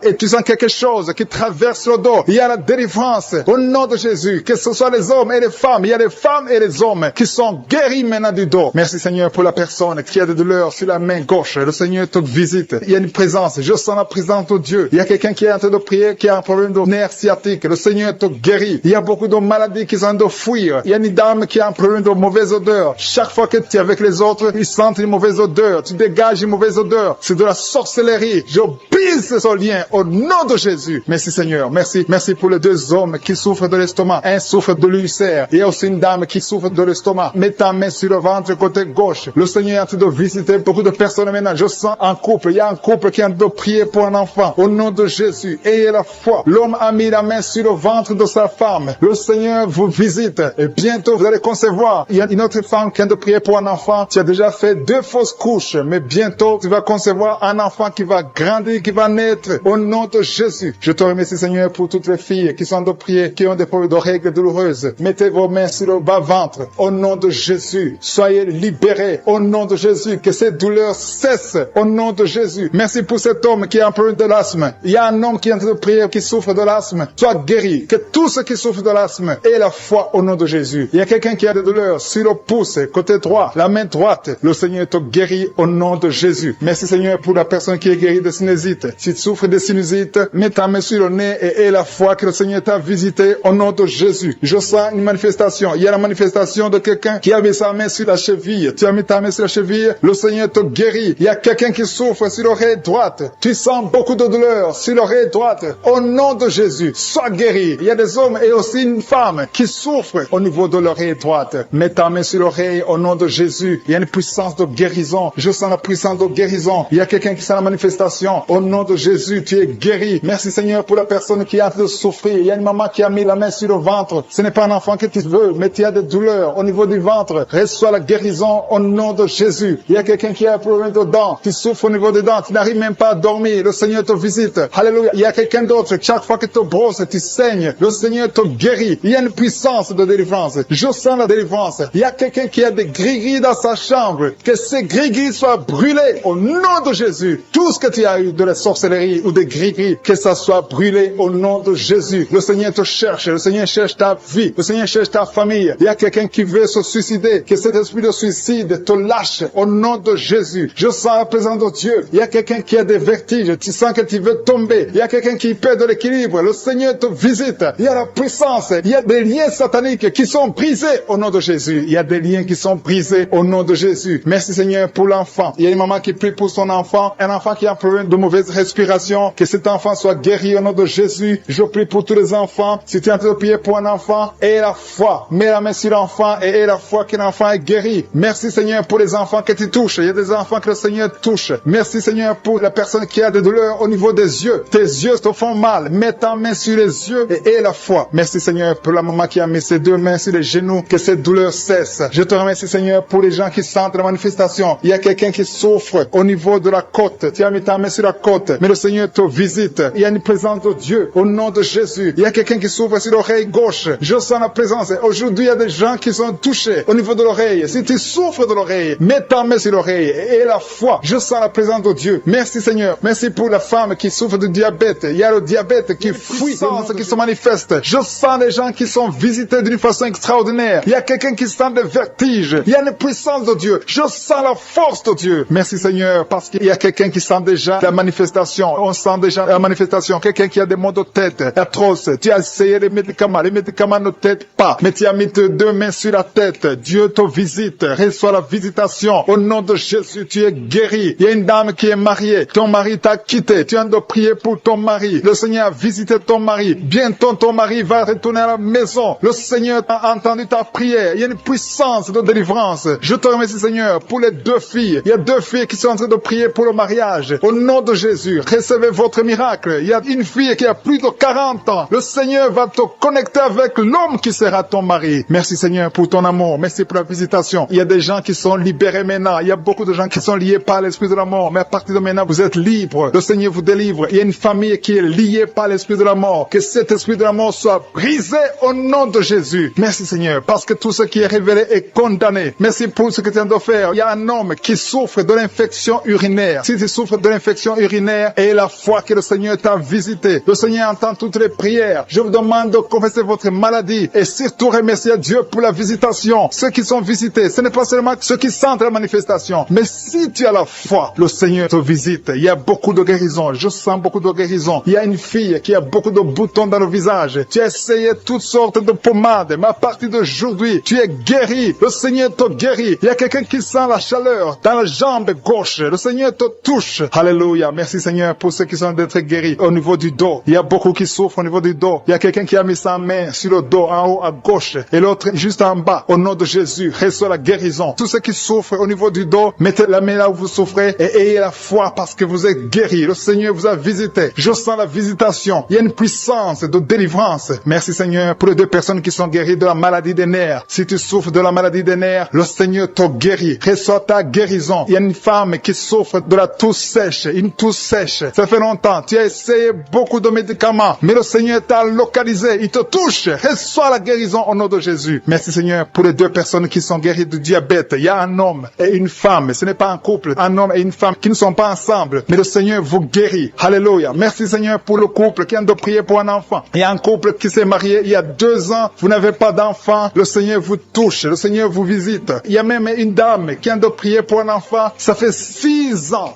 Et tu sens quelque chose qui traverse le dos. Il y a la délivrance au nom de Jésus. Que ce soit les hommes et les femmes. Il y a les femmes et les hommes qui sont guéris maintenant du dos. Merci Seigneur pour la personne qui a des douleurs sur la main gauche. Le Seigneur te visite. Il y a une présence. Je sens la présence de Dieu. Il y a quelqu'un qui est en train de prier, qui a un problème de nerf sciatique. Le Seigneur te guérit. Il y a beaucoup de maladies qui sont en train de fuir. Il y a une dame qui a un problème de mauvaise odeur. Chaque fois que tu es avec les autres, ils sentent une mauvaise odeur. Tu dégages une mauvaise odeur. C'est de la sorcellerie. Je brise ce lien au nom de Jésus. Merci Seigneur. Merci. Merci pour les 2 hommes qui souffrent de l'estomac. Un souffre de l'ulcère. Il y a aussi une dame qui souffre de l'estomac. Mets ta main sur le ventre côté gauche. Le Seigneur est en train de visiter beaucoup de personnes maintenant. Je sens un couple. Il y a un couple qui est en train de prier pour un enfant. Au nom de Jésus. Ayez la foi. L'homme a mis la main sur le ventre de sa femme. Le Seigneur vous visite. Et bientôt vous allez concevoir. Il y a une autre femme qui est en train de prier pour un enfant. Tu as déjà fait 2 fausses couches. Mais bientôt tu vas concevoir un enfant qui va grandir, qui va naître. Au nom de Jésus. Je te remercie Seigneur pour toutes les filles qui sont en train de prier, qui ont des problèmes de règles douloureuses. Mettez vos mains sur le bas-ventre. Au nom de Jésus. Soyez libérés. Au nom de Jésus. Que ces douleurs cessent. Au nom de Jésus. Merci pour cet homme qui a un problème de l'asthme. Il y a un homme qui est en train de prier, qui souffre de l'asthme. Sois guéri. Que tous ceux qui souffrent de l'asthme aient la foi au nom de Jésus. Il y a quelqu'un qui a des douleurs sur le pouce, côté droit, la main droite. Le Seigneur te guérit au nom de Jésus. Merci Seigneur pour la personne qui est guérie de sinusite. Si tu souffres de sinusite, mets ta main sur le nez et aie la foi que le Seigneur t'a visité au nom de Jésus. Je sens une manifestation. Il y a la manifestation de quelqu'un qui a mis sa main sur la cheville. Tu as mis ta main sur la cheville, le Seigneur te guérit. Il y a quelqu'un qui souffre sur l'oreille droite. Tu sens beaucoup de douleur sur l'oreille droite. Au nom de Jésus, sois guéri. Il y a des hommes et aussi une femme qui souffrent au niveau de l'oreille droite. Mets ta main sur l'oreille au nom de Jésus. Il y a une puissance de guérison. Je sens la puissance de guérison. Il y a quelqu'un qui sent la manifestation. Au nom de Jésus, tu es guéri. Merci Seigneur pour la personne qui est en train de souffrir. Il y a une maman qui a mis la main sur le ventre. Ce n'est pas un enfant que tu veux, mais tu as des douleurs au niveau du ventre. Reçois la guérison au nom de Jésus. Il y a quelqu'un qui a un problème de dents. Tu souffres au niveau des dents. Tu n'arrives même pas à dormir. Le Seigneur te visite. Alléluia. Il y a quelqu'un d'autre. Chaque fois que tu brosses, tu saignes. Le Seigneur te guérit. Il y a une puissance de délivrance. Je sens la délivrance. Il y a quelqu'un qui a des gris-gris dans sa chambre. Que ces gris-gris soient brûlés au nom de Jésus. Tout ce que tu as eu de la sorcellerie ou des gris-gris, que ça soit brûlé au nom de Jésus. Le Seigneur te cherche. Le Seigneur cherche ta vie. Le Seigneur cherche ta famille. Il y a quelqu'un qui veut se suicider. Que cet esprit de suicide te lâche au nom de Jésus. Je sens la présence de Dieu. Il y a quelqu'un qui a des vertiges. Tu sens que tu veux tomber. Il y a quelqu'un qui perd de l'équilibre. Le Seigneur te visite. Il y a la puissance. Il y a des liens sataniques qui sont brisés au nom de Jésus. Il y a des liens qui sont brisés au nom de Jésus. Merci Seigneur pour l'enfant. Il y a une maman qui prie pour son enfant. Un enfant qui a un problème de mauvaise respiration. Que cet enfant soit guéri au nom de Jésus. Je prie pour tous les enfants. Si tu es en train de prier pour un enfant, aie la foi. Mets la main sur l'enfant et aie la foi que l'enfant est guéri. Merci Seigneur pour les enfants que tu touches. Il y a des enfants que le Seigneur touche. Merci Seigneur pour la personne qui a des douleurs au niveau des yeux. Tes yeux te font mal. Mets ta main sur les yeux et aie la foi. Merci Seigneur pour la maman qui a mis ses deux mains sur les genoux. Que cette douleur cesse. Je te remercie Seigneur pour les gens qui sentent la manifestation. Il y a quelqu'un qui souffre au niveau de la côte. Tu as mis ta main sur la côte. Mais le Seigneur te visite. Il y a une présence de Dieu au nom de Jésus. Il y a quelqu'un qui souffre sur l'oreille gauche. Je sens la présence. Aujourd'hui, il y a des gens qui sont touchés au niveau de l'oreille. Si tu souffres de l'oreille, mets ta main sur l'oreille et la foi. Je sens la présence de Dieu. Merci Seigneur. Merci pour la femme qui souffre de diabète. Il y a le diabète qui fuit, qui se manifeste. Je sens les gens qui sont visités d'une façon extraordinaire. Il y a quelqu'un qui sent des vertiges. Il y a une puissance de Dieu. Je sens la force de Dieu. Merci Seigneur parce qu'il y a quelqu'un qui sent déjà la manifestation. On sent déjà la manifestation. Quelqu'un qui a des maux de tête atroces. Tu as essayé les médicaments. Les médicaments ne t'aident pas. Mais tu as mis tes deux mains sur la tête. Dieu te visite. Reçois la visitation. Au nom de Jésus, tu es guéri. Il y a une dame qui est mariée. Ton mari t'a quitté. Tu as de prier pour ton mari. Le Seigneur a visité ton mari. Bientôt ton mari va retourner à la maison. Le Seigneur a entendu ta prière. Il y a une puissance de délivrance. Je te remercie Seigneur pour les deux filles. Il y a deux filles qui sont en train de prier pour le mariage. Au nom de Jésus, recevez votre miracle. Il y a une fille qui a plus de 40 ans. Le Seigneur va te connecter avec l'homme qui sera ton mari. Merci Seigneur pour ton amour. Merci pour la visitation. Il y a des gens qui sont libérés maintenant. Il y a beaucoup de gens qui sont liés par l'esprit de la mort. Mais à partir de maintenant, vous êtes libres. Le Seigneur vous délivre. Il y a une famille qui est liée par l'esprit de la mort. Que cet esprit de la mort soit brisé au nom de Jésus. Merci Seigneur, parce que tout ce qui est révélé est condamné. Merci pour ce que tu viens de faire. Il y a un homme qui souffre de l'infection urinaire. Si tu souffres de l'infection urinaire, aie la foi que le Seigneur t'a visité. Le Seigneur entend toutes les prières. Je vous demande de confesser votre maladie et surtout remercier Dieu pour la visitation. Ceux qui sont visités, ce n'est pas seulement ceux qui sentent la manifestation, mais si tu as la foi, le Seigneur te visite. Il y a beaucoup de guérisons. Je sens beaucoup de guérisons. Il y a une fille qui a beaucoup de boutons dans le visage. Tu as essayé toutes sortes de pommades, mais à partir d'aujourd'hui, tu es guéri. Le Seigneur te guérit. Il y a quelqu'un qui sent la chaleur dans la jambe gauche. Le Seigneur te touche. Alléluia. Merci Seigneur pour ceux qui sont d'être guéris au niveau du dos. Il y a beaucoup qui souffrent au niveau du dos. Il y a quelqu'un qui a mis sa main sur le dos en haut à gauche et l'autre juste en bas. Au nom de Jésus, reçois la guérison. Tous ceux qui souffrent au niveau du dos, mettez la main là où vous souffrez et ayez la foi parce que vous êtes guéris. Le Seigneur vous a visité. Je sens la visitation. Il y a une puissance de délivrance. Merci Seigneur pour les deux personnes qui sont guéries de la maladie des nerfs. Si tu souffres de la maladie des nerfs, le Seigneur te guérit. Reçois ta guérison. Il y a une femme qui souffre de la toux sèche. Une toux sèche. Ça fait longtemps. Tu as essayé beaucoup de médicaments, mais le Seigneur t'a localisé. Il te touche. Reçois la guérison au nom de Jésus. Merci Seigneur pour les deux personnes qui sont guéries du diabète. Il y a un homme et une femme. Ce n'est pas un couple. Un homme et une femme qui ne sont pas ensemble, mais le Seigneur vous guérit. Alléluia. Merci Seigneur pour le couple qui vient de prier pour un enfant. Il y a un couple qui s'est marié il y a 2 ans. Vous n'avez pas d'enfant. enfant, le Seigneur vous touche, le Seigneur vous visite. Il y a même une dame qui vient de prier pour un enfant. Ça fait 6 ans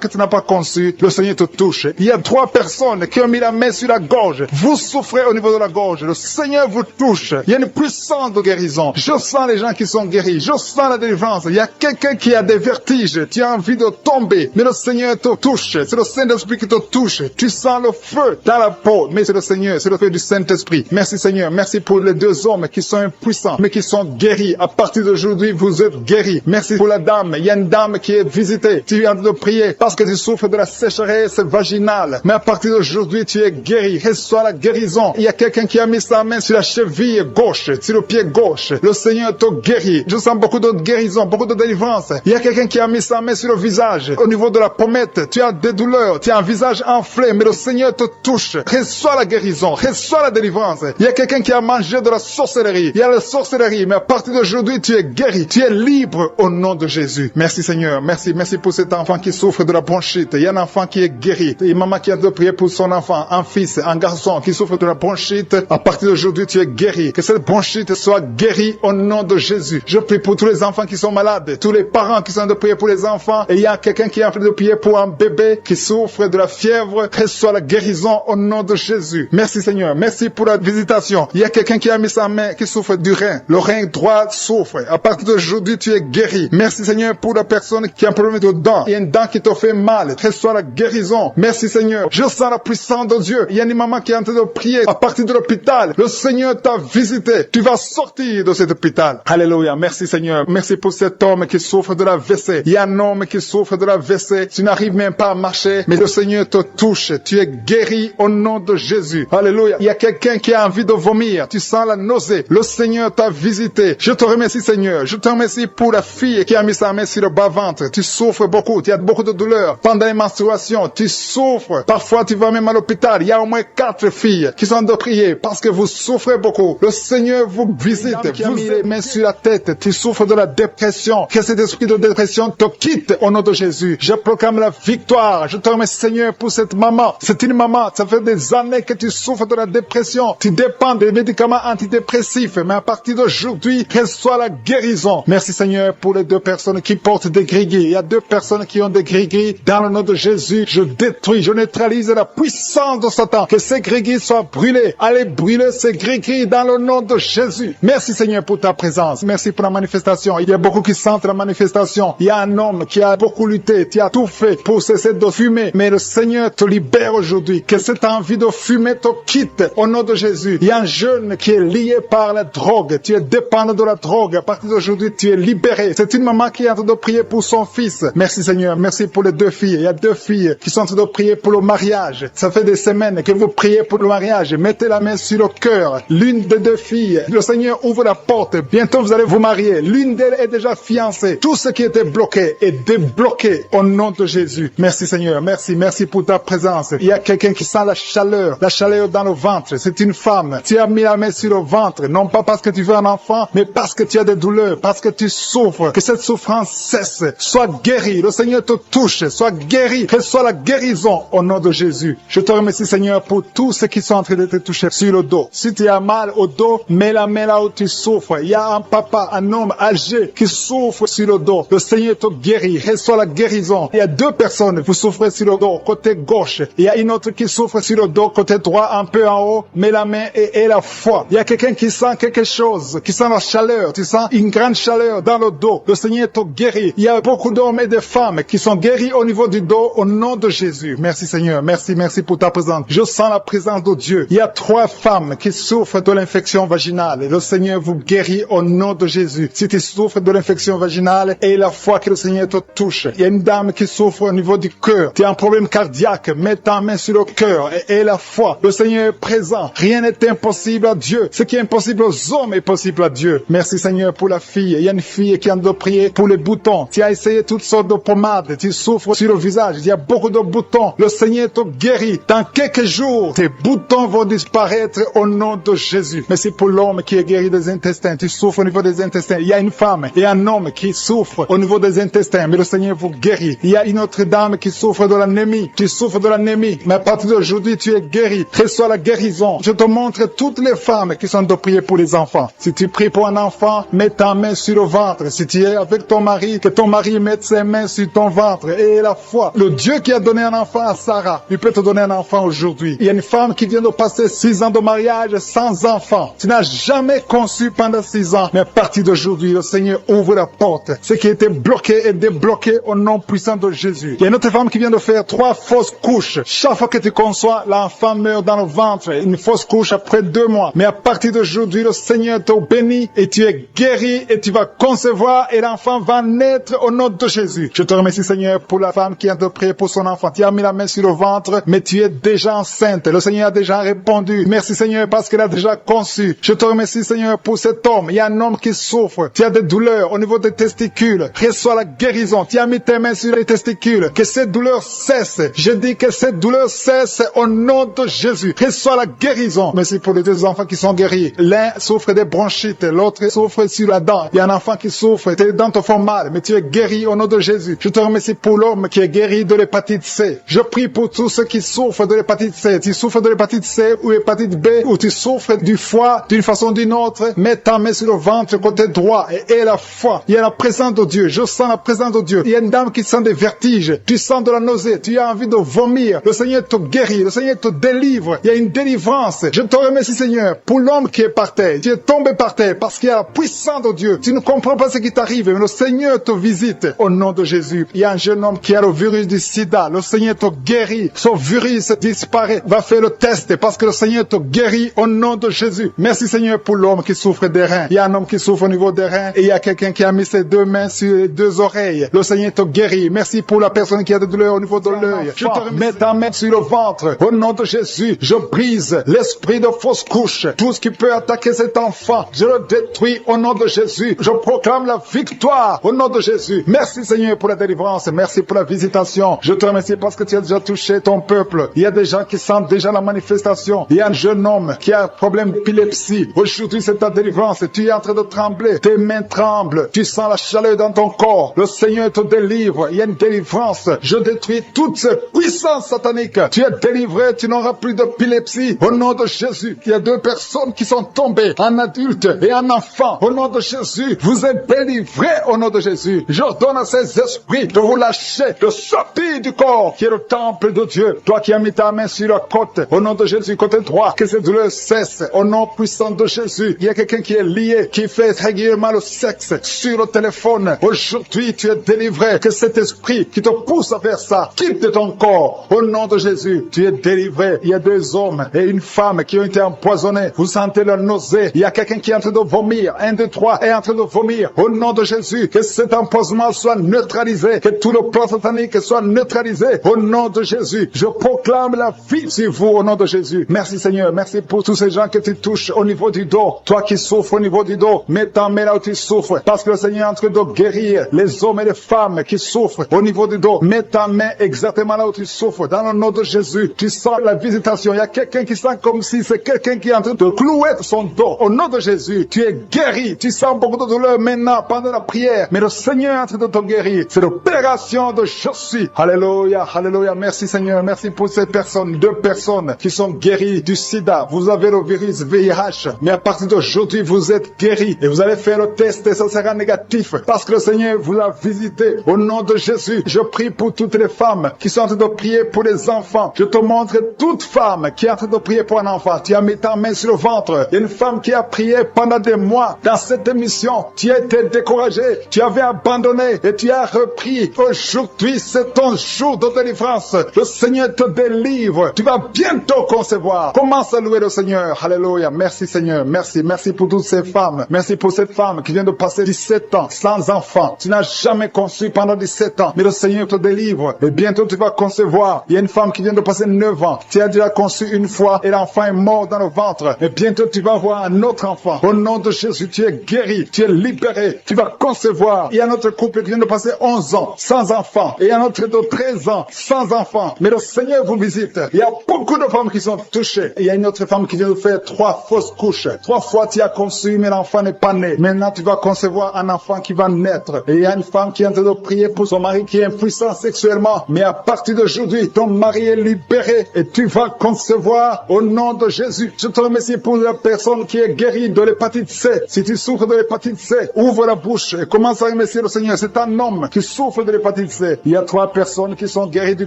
que tu n'as pas conçu. Le Seigneur te touche. Il y a 3 personnes qui ont mis la main sur la gorge. Vous souffrez au niveau de la gorge. Le Seigneur vous touche. Il y a une puissance de guérison. Je sens les gens qui sont guéris. Je sens la délivrance. Il y a quelqu'un qui a des vertiges. Tu as envie de tomber. Mais le Seigneur te touche. C'est le Saint-Esprit qui te touche. Tu sens le feu dans la peau. Mais c'est le Seigneur. C'est le feu du Saint-Esprit. Merci Seigneur. Merci pour les 2 hommes qui sont impuissants, mais qui sont guéris. À partir d'aujourd'hui, vous êtes guéris. Merci pour la dame. Il y a une dame qui est visitée. Tu es en train de prier parce que tu souffres de la sécheresse vaginale. Mais à partir d'aujourd'hui, tu es guéri. Reçois la guérison. Il y a quelqu'un qui a mis sa main sur la cheville gauche, sur le pied gauche. Le Seigneur te guérit. Je sens beaucoup de guérison, beaucoup de délivrance. Il y a quelqu'un qui a mis sa main sur le visage. Au niveau de la pommette, tu as des douleurs. Tu as un visage enflé, mais le Seigneur te touche. Reçois la guérison. Reçois la délivrance. Il y a quelqu'un qui a mangé de la sorcellerie. Il y a la sorcellerie, mais à partir d'aujourd'hui, tu es guéri. Tu es libre au nom de Jésus. Merci Seigneur. Merci pour cet enfant qui souffre de la bronchite. Il y a un enfant qui est guéri. Il y a une maman qui a de prier pour son enfant, un fils, un garçon qui souffre de la bronchite. À partir d'aujourd'hui, tu es guéri. Que cette bronchite soit guérie au nom de Jésus. Je prie pour tous les enfants qui sont malades, tous les parents qui sont de prier pour les enfants. Et il y a quelqu'un qui est en train de prier pour un bébé qui souffre de la fièvre. Reçois la guérison au nom de Jésus. Merci Seigneur. Merci pour la visitation. Il y a quelqu'un qui a mis sa main qui souffre du rein. Le rein droit souffre. À partir d'aujourd'hui, tu es guéri. Merci Seigneur pour la personne qui a un problème de dents. Il y a une dent qui te fait mal. Reçois la guérison. Merci Seigneur. Je sens la puissance de Dieu. Il y a une maman qui est en train de prier à partir de l'hôpital. Le Seigneur t'a visité. Tu vas sortir de cet hôpital. Alléluia. Merci Seigneur. Merci pour cet homme qui souffre de la WC. Il y a un homme qui souffre de la WC. Tu n'arrives même pas à marcher, mais le Seigneur te touche. Tu es guéri au nom de Jésus. Alléluia. Il y a quelqu'un qui a envie de vomir. Tu sens la nausée. Le Seigneur t'a visité. Je te remercie Seigneur. Je te remercie pour la fille qui a mis sa main sur le bas-ventre. Tu souffres beaucoup. Tu as beaucoup de douleurs. Pendant les menstruations, tu souffres. Parfois, tu vas même à l'hôpital. Il y a au moins 4 filles qui sont de prier parce que vous souffrez beaucoup. Le Seigneur vous visite. Vous avez les mains sur la tête. Tu souffres de la dépression. Que cet esprit de dépression te quitte au nom de Jésus. Je proclame la victoire. Je te remercie Seigneur pour cette maman. C'est une maman. Ça fait des années que tu souffres de la dépression. Tu dépends des médicaments antidépressifs. Mais à partir d'aujourd'hui, reçois la guérison. Merci Seigneur pour les 2 personnes qui portent des gris-gris. Il y a 2 personnes qui ont des gris-gris. Dans le nom de Jésus, je détruis, je neutralise la puissance de Satan. Que ces gris-gris soient brûlés. Allez brûler ces gris-gris dans le nom de Jésus. Merci Seigneur pour ta présence. Merci pour la manifestation. Il y a beaucoup qui sentent la manifestation. Il y a un homme qui a beaucoup lutté. Tu as tout fait pour cesser de fumer. Mais le Seigneur te libère aujourd'hui. Que cette envie de fumer te quitte au nom de Jésus. Il y a un jeune qui est lié par la drogue. Tu es dépendant de la drogue. À partir d'aujourd'hui, tu es libéré. C'est une maman qui est en train de prier pour son fils. Merci Seigneur. Merci pour les 2 filles. Il y a 2 filles qui sont en train de prier pour le mariage. Ça fait des semaines que vous priez pour le mariage. Mettez la main sur le cœur. L'une des 2 filles, le Seigneur ouvre la porte. Bientôt, vous allez vous marier. L'une d'elles est déjà fiancée. Tout ce qui était bloqué est débloqué au nom de Jésus. Merci Seigneur. Merci pour ta présence. Il y a quelqu'un qui sent la chaleur dans le ventre. C'est une femme. Tu as mis la main sur le ventre, non pas parce que tu veux un enfant, mais parce que tu as des douleurs, parce que tu souffres. Que cette souffrance cesse. Sois guéri. Le Seigneur te touche. Sois guéri. Reçois la guérison au nom de Jésus. Je te remercie Seigneur pour tous ceux qui sont en train de te toucher sur le dos. Si tu as mal au dos, mets la main là où tu souffres. Il y a un papa, un homme âgé qui souffre sur le dos. Le Seigneur te guérit. Reçois la guérison. Il y a 2 personnes, vous souffrez sur le dos, côté gauche. Il y a une autre qui souffre sur le dos, côté droit, un peu en haut. Mets la main et la foi. Il y a quelqu'un qui sent quelque chose, qui sent la chaleur. Tu sens une grande chaleur dans le dos. Le Seigneur te guérit. Il y a beaucoup d'hommes et de femmes qui sont guéris au niveau du dos au nom de Jésus. Merci Seigneur. Merci pour ta présence. Je sens la présence de Dieu. Il y a 3 femmes qui souffrent de l'infection vaginale. Le Seigneur vous guérit au nom de Jésus. Si tu souffres de l'infection vaginale, et la foi que le Seigneur te touche. Il y a une dame qui souffre au niveau du cœur. Tu as un problème cardiaque. Mets ta main sur le cœur et la foi. Le Seigneur est présent. Rien n'est impossible à Dieu. Ce qui est impossible aux hommes est possible à Dieu. Merci Seigneur pour la fille. Il y a une fille qui a de prier pour les boutons. Tu as essayé toutes sortes de pommades. Tu souffres sur le visage. Il y a beaucoup de boutons. Le Seigneur te guérit. Dans quelques jours, tes boutons vont disparaître au nom de Jésus. Merci pour l'homme qui est guéri des intestins. Tu souffres au niveau des intestins. Il y a une femme et un homme qui souffrent au niveau des intestins. Mais le Seigneur vous guérit. Il y a une autre dame qui souffre de l'anémie. Tu souffres de l'anémie. Mais à partir d'aujourd'hui, tu es guéri. Reçois la guérison. Je te montre toutes les femmes qui sont de prier pour les enfants. Si tu pries pour un enfant, mets ta main sur le ventre. Si tu es avec ton mari, que ton mari mette ses mains sur ton ventre. Et la foi, le Dieu qui a donné un enfant à Sarah, il peut te donner un enfant aujourd'hui. Il y a une femme qui vient de passer 6 ans de mariage sans enfant. Tu n'as jamais conçu pendant 6 ans. Mais à partir d'aujourd'hui, le Seigneur ouvre la porte. Ce qui était bloqué est débloqué au nom puissant de Jésus. Il y a une autre femme qui vient de faire 3 fausses couches. Chaque fois que tu conçois, l'enfant meurt dans le ventre. Une fausse couche après 2 mois. Mais à partir d'aujourd'hui, le Seigneur te bénit et tu es guéri et tu vas concevoir et l'enfant va naître au nom de Jésus. Je te remercie, Seigneur, pour la femme qui a de prier pour son enfant. Tu as mis la main sur le ventre, mais tu es déjà enceinte. Le Seigneur a déjà répondu. Merci, Seigneur, parce qu'il a déjà conçu. Je te remercie, Seigneur, pour cet homme. Il y a un homme qui souffre. Tu as des douleurs au niveau des testicules. Reçois la guérison. Tu as mis tes mains sur les testicules. Que cette douleur cesse. Je dis que cette douleur cesse au nom de Jésus. Reçois la guérison. Merci pour les 2 enfants qui sont guéris. L'un souffre des bronchites, l'autre souffre sur la dent. Il y a un enfant qui souffre. Tes dents te font mal, mais tu es guéri au nom de Jésus. Je te remercie pour l'homme qui est guéri de l'hépatite C. Je prie pour tous ceux qui souffrent de l'hépatite C. Tu souffres de l'hépatite C ou l'hépatite B, ou tu souffres du foie d'une façon ou d'une autre, mets ta main sur le ventre côté droit et aie la foi. Il y a la présence de Dieu. Je sens la présence de Dieu. Il y a une dame qui sent des vertiges. Tu sens de la nausée. Tu as envie de vomir. Le Seigneur te guérit. Le Seigneur te délivre. Il y a une délivrance. Je te remercie, Seigneur, pour l'homme qui est par terre. Tu es tombé par terre parce qu'il y a la puissance de Dieu. Tu ne comprends pas ce qui t'arrive, mais le Seigneur te visite au nom de Jésus. Il y a un jeune homme qui a le virus du sida. Le Seigneur te guérit. Son virus disparaît. Va faire le test parce que le Seigneur te guérit au nom de Jésus. Merci, Seigneur, pour l'homme qui souffre des reins. Il y a un homme qui souffre au niveau des reins et il y a quelqu'un qui a mis ses 2 mains sur les 2 oreilles. Le Seigneur te guérit. Merci pour la personne qui a des douleurs au niveau de l'œil. Je te mets ta main sur le ventre. Au nom de Jésus, je brise l'esprit de fausse couche. Tout ce qui peut attaquer cet enfant, je le détruis au nom de Jésus. Je proclame la victoire au nom de Jésus. Merci, Seigneur, pour la délivrance. Merci pour la visitation. Je te remercie parce que tu as déjà touché ton peuple. Il y a des gens qui sentent déjà la manifestation. Il y a un jeune homme qui a un problème d'épilepsie. Aujourd'hui, c'est ta délivrance. Tu es en train de trembler. Tes mains tremblent. Tu sens la chaleur dans ton corps. Le Seigneur te délivre. Il y a une délivrance. Je détruis toute cette puissance satanique. Tu es délivré. Tu n'auras plus d'épilepsie. Au nom de Jésus. Il y a 2 personnes qui sont tombées. Un adulte et un enfant. Au nom de Jésus. Vous êtes délivrés au nom de Jésus. J'ordonne à ces esprits de vous lâcher, de sortir du corps qui est le temple de Dieu. Toi qui as mis ta main sur la côte. Au nom de Jésus, côté droit. Que cette douleur cesse. Au nom puissant de Jésus. Il y a quelqu'un qui est lié, qui fait régulièrement le sexe sur le téléphone. Aujourd'hui, tu es délivré. Que cet esprit qui te pousse à faire ça quitte de ton corps. Au nom de Jésus, tu es délivré. Il y a 2 hommes et une femme qui ont été empoisonnés. Vous sentez la nausée. Il y a quelqu'un qui est en train de vomir. 1, 2, 3 est en train de vomir. Au nom de Jésus, que cet empoisonnement soit neutralisé. Que tout le plan satanique soit neutralisé. Au nom de Jésus, je proclame la vie sur vous au nom de Jésus. Merci, Seigneur. Merci pour tous ces gens que tu touches au niveau du dos. Toi qui souffres au niveau du dos, mets ta main là où tu souffres. Parce que le Seigneur est en train de guérir les hommes et les femmes qui souffrent au niveau du dos. Mets ta main exactement là où tu souffres. Dans le nom de Jésus, tu sens la visitation. Il y a quelqu'un qui sent comme si c'est quelqu'un qui est en train de clouer son dos. Au nom de Jésus, tu es guéri. Tu sens beaucoup de douleur maintenant pendant la prière. Mais le Seigneur est en train de te guérir. C'est l'opération de je suis. Alléluia, alléluia. Merci, Seigneur. Merci pour ces personnes, 2 personnes qui sont guéries du sida. Vous avez le virus VIH. Mais à partir d'aujourd'hui, vous êtes guéris. Et vous allez faire le test et ça sera négatif. Parce que le Seigneur vous a visité. Au nom de Jésus, je prie pour toutes les femmes qui sont en train de prier pour les enfants. Je te montre toute femme qui est en train de prier pour un enfant. Tu as mis ta main sur le ventre. Il y a une femme qui a prié pendant des mois dans cette émission. Tu as été découragé. Tu avais abandonné et tu as repris. Aujourd'hui, c'est ton jour de délivrance. Le Seigneur te délivre. Tu vas bientôt concevoir. Commence à louer le Seigneur. Alléluia. Merci, Seigneur. Merci. Merci pour toutes ces femmes. Merci pour cette femme qui vient de passer 17 ans sans enfant. Tu n'as jamais conçu pendant 17 ans. Mais le Seigneur te délivre. Et bientôt, tu vas concevoir. Il y a une femme qui vient de passer 9 ans. Tu as déjà conçu une fois et l'enfant est mort dans le ventre. Et bientôt, tu vas avoir un autre enfant. Au nom de Jésus, tu es guéri. Tu es libéré. Tu vas concevoir. Il y a un autre couple qui vient de passer 11 ans sans enfant. Et un autre de 13 ans sans enfant. Mais le Seigneur vous visite. Il y a beaucoup de femmes qui sont touchées. Et il y a une autre femme qui vient de faire 3 fausses couches. 3 fois tu as conçu, mais l'enfant n'est pas né. Maintenant, tu vas concevoir un enfant qui va naître. Et il y a une femme qui est en train de prier pour son mari qui est impuissant sexuellement. Mais à partir d'aujourd'hui, ton mari est libéré et tu vas concevoir au nom de Jésus. Je te remercie pour la personne personne qui est guérie de l'hépatite C, si tu souffres de l'hépatite C, ouvre la bouche et commence à remercier le Seigneur. C'est un homme qui souffre de l'hépatite C. Il y a 3 personnes qui sont guéries du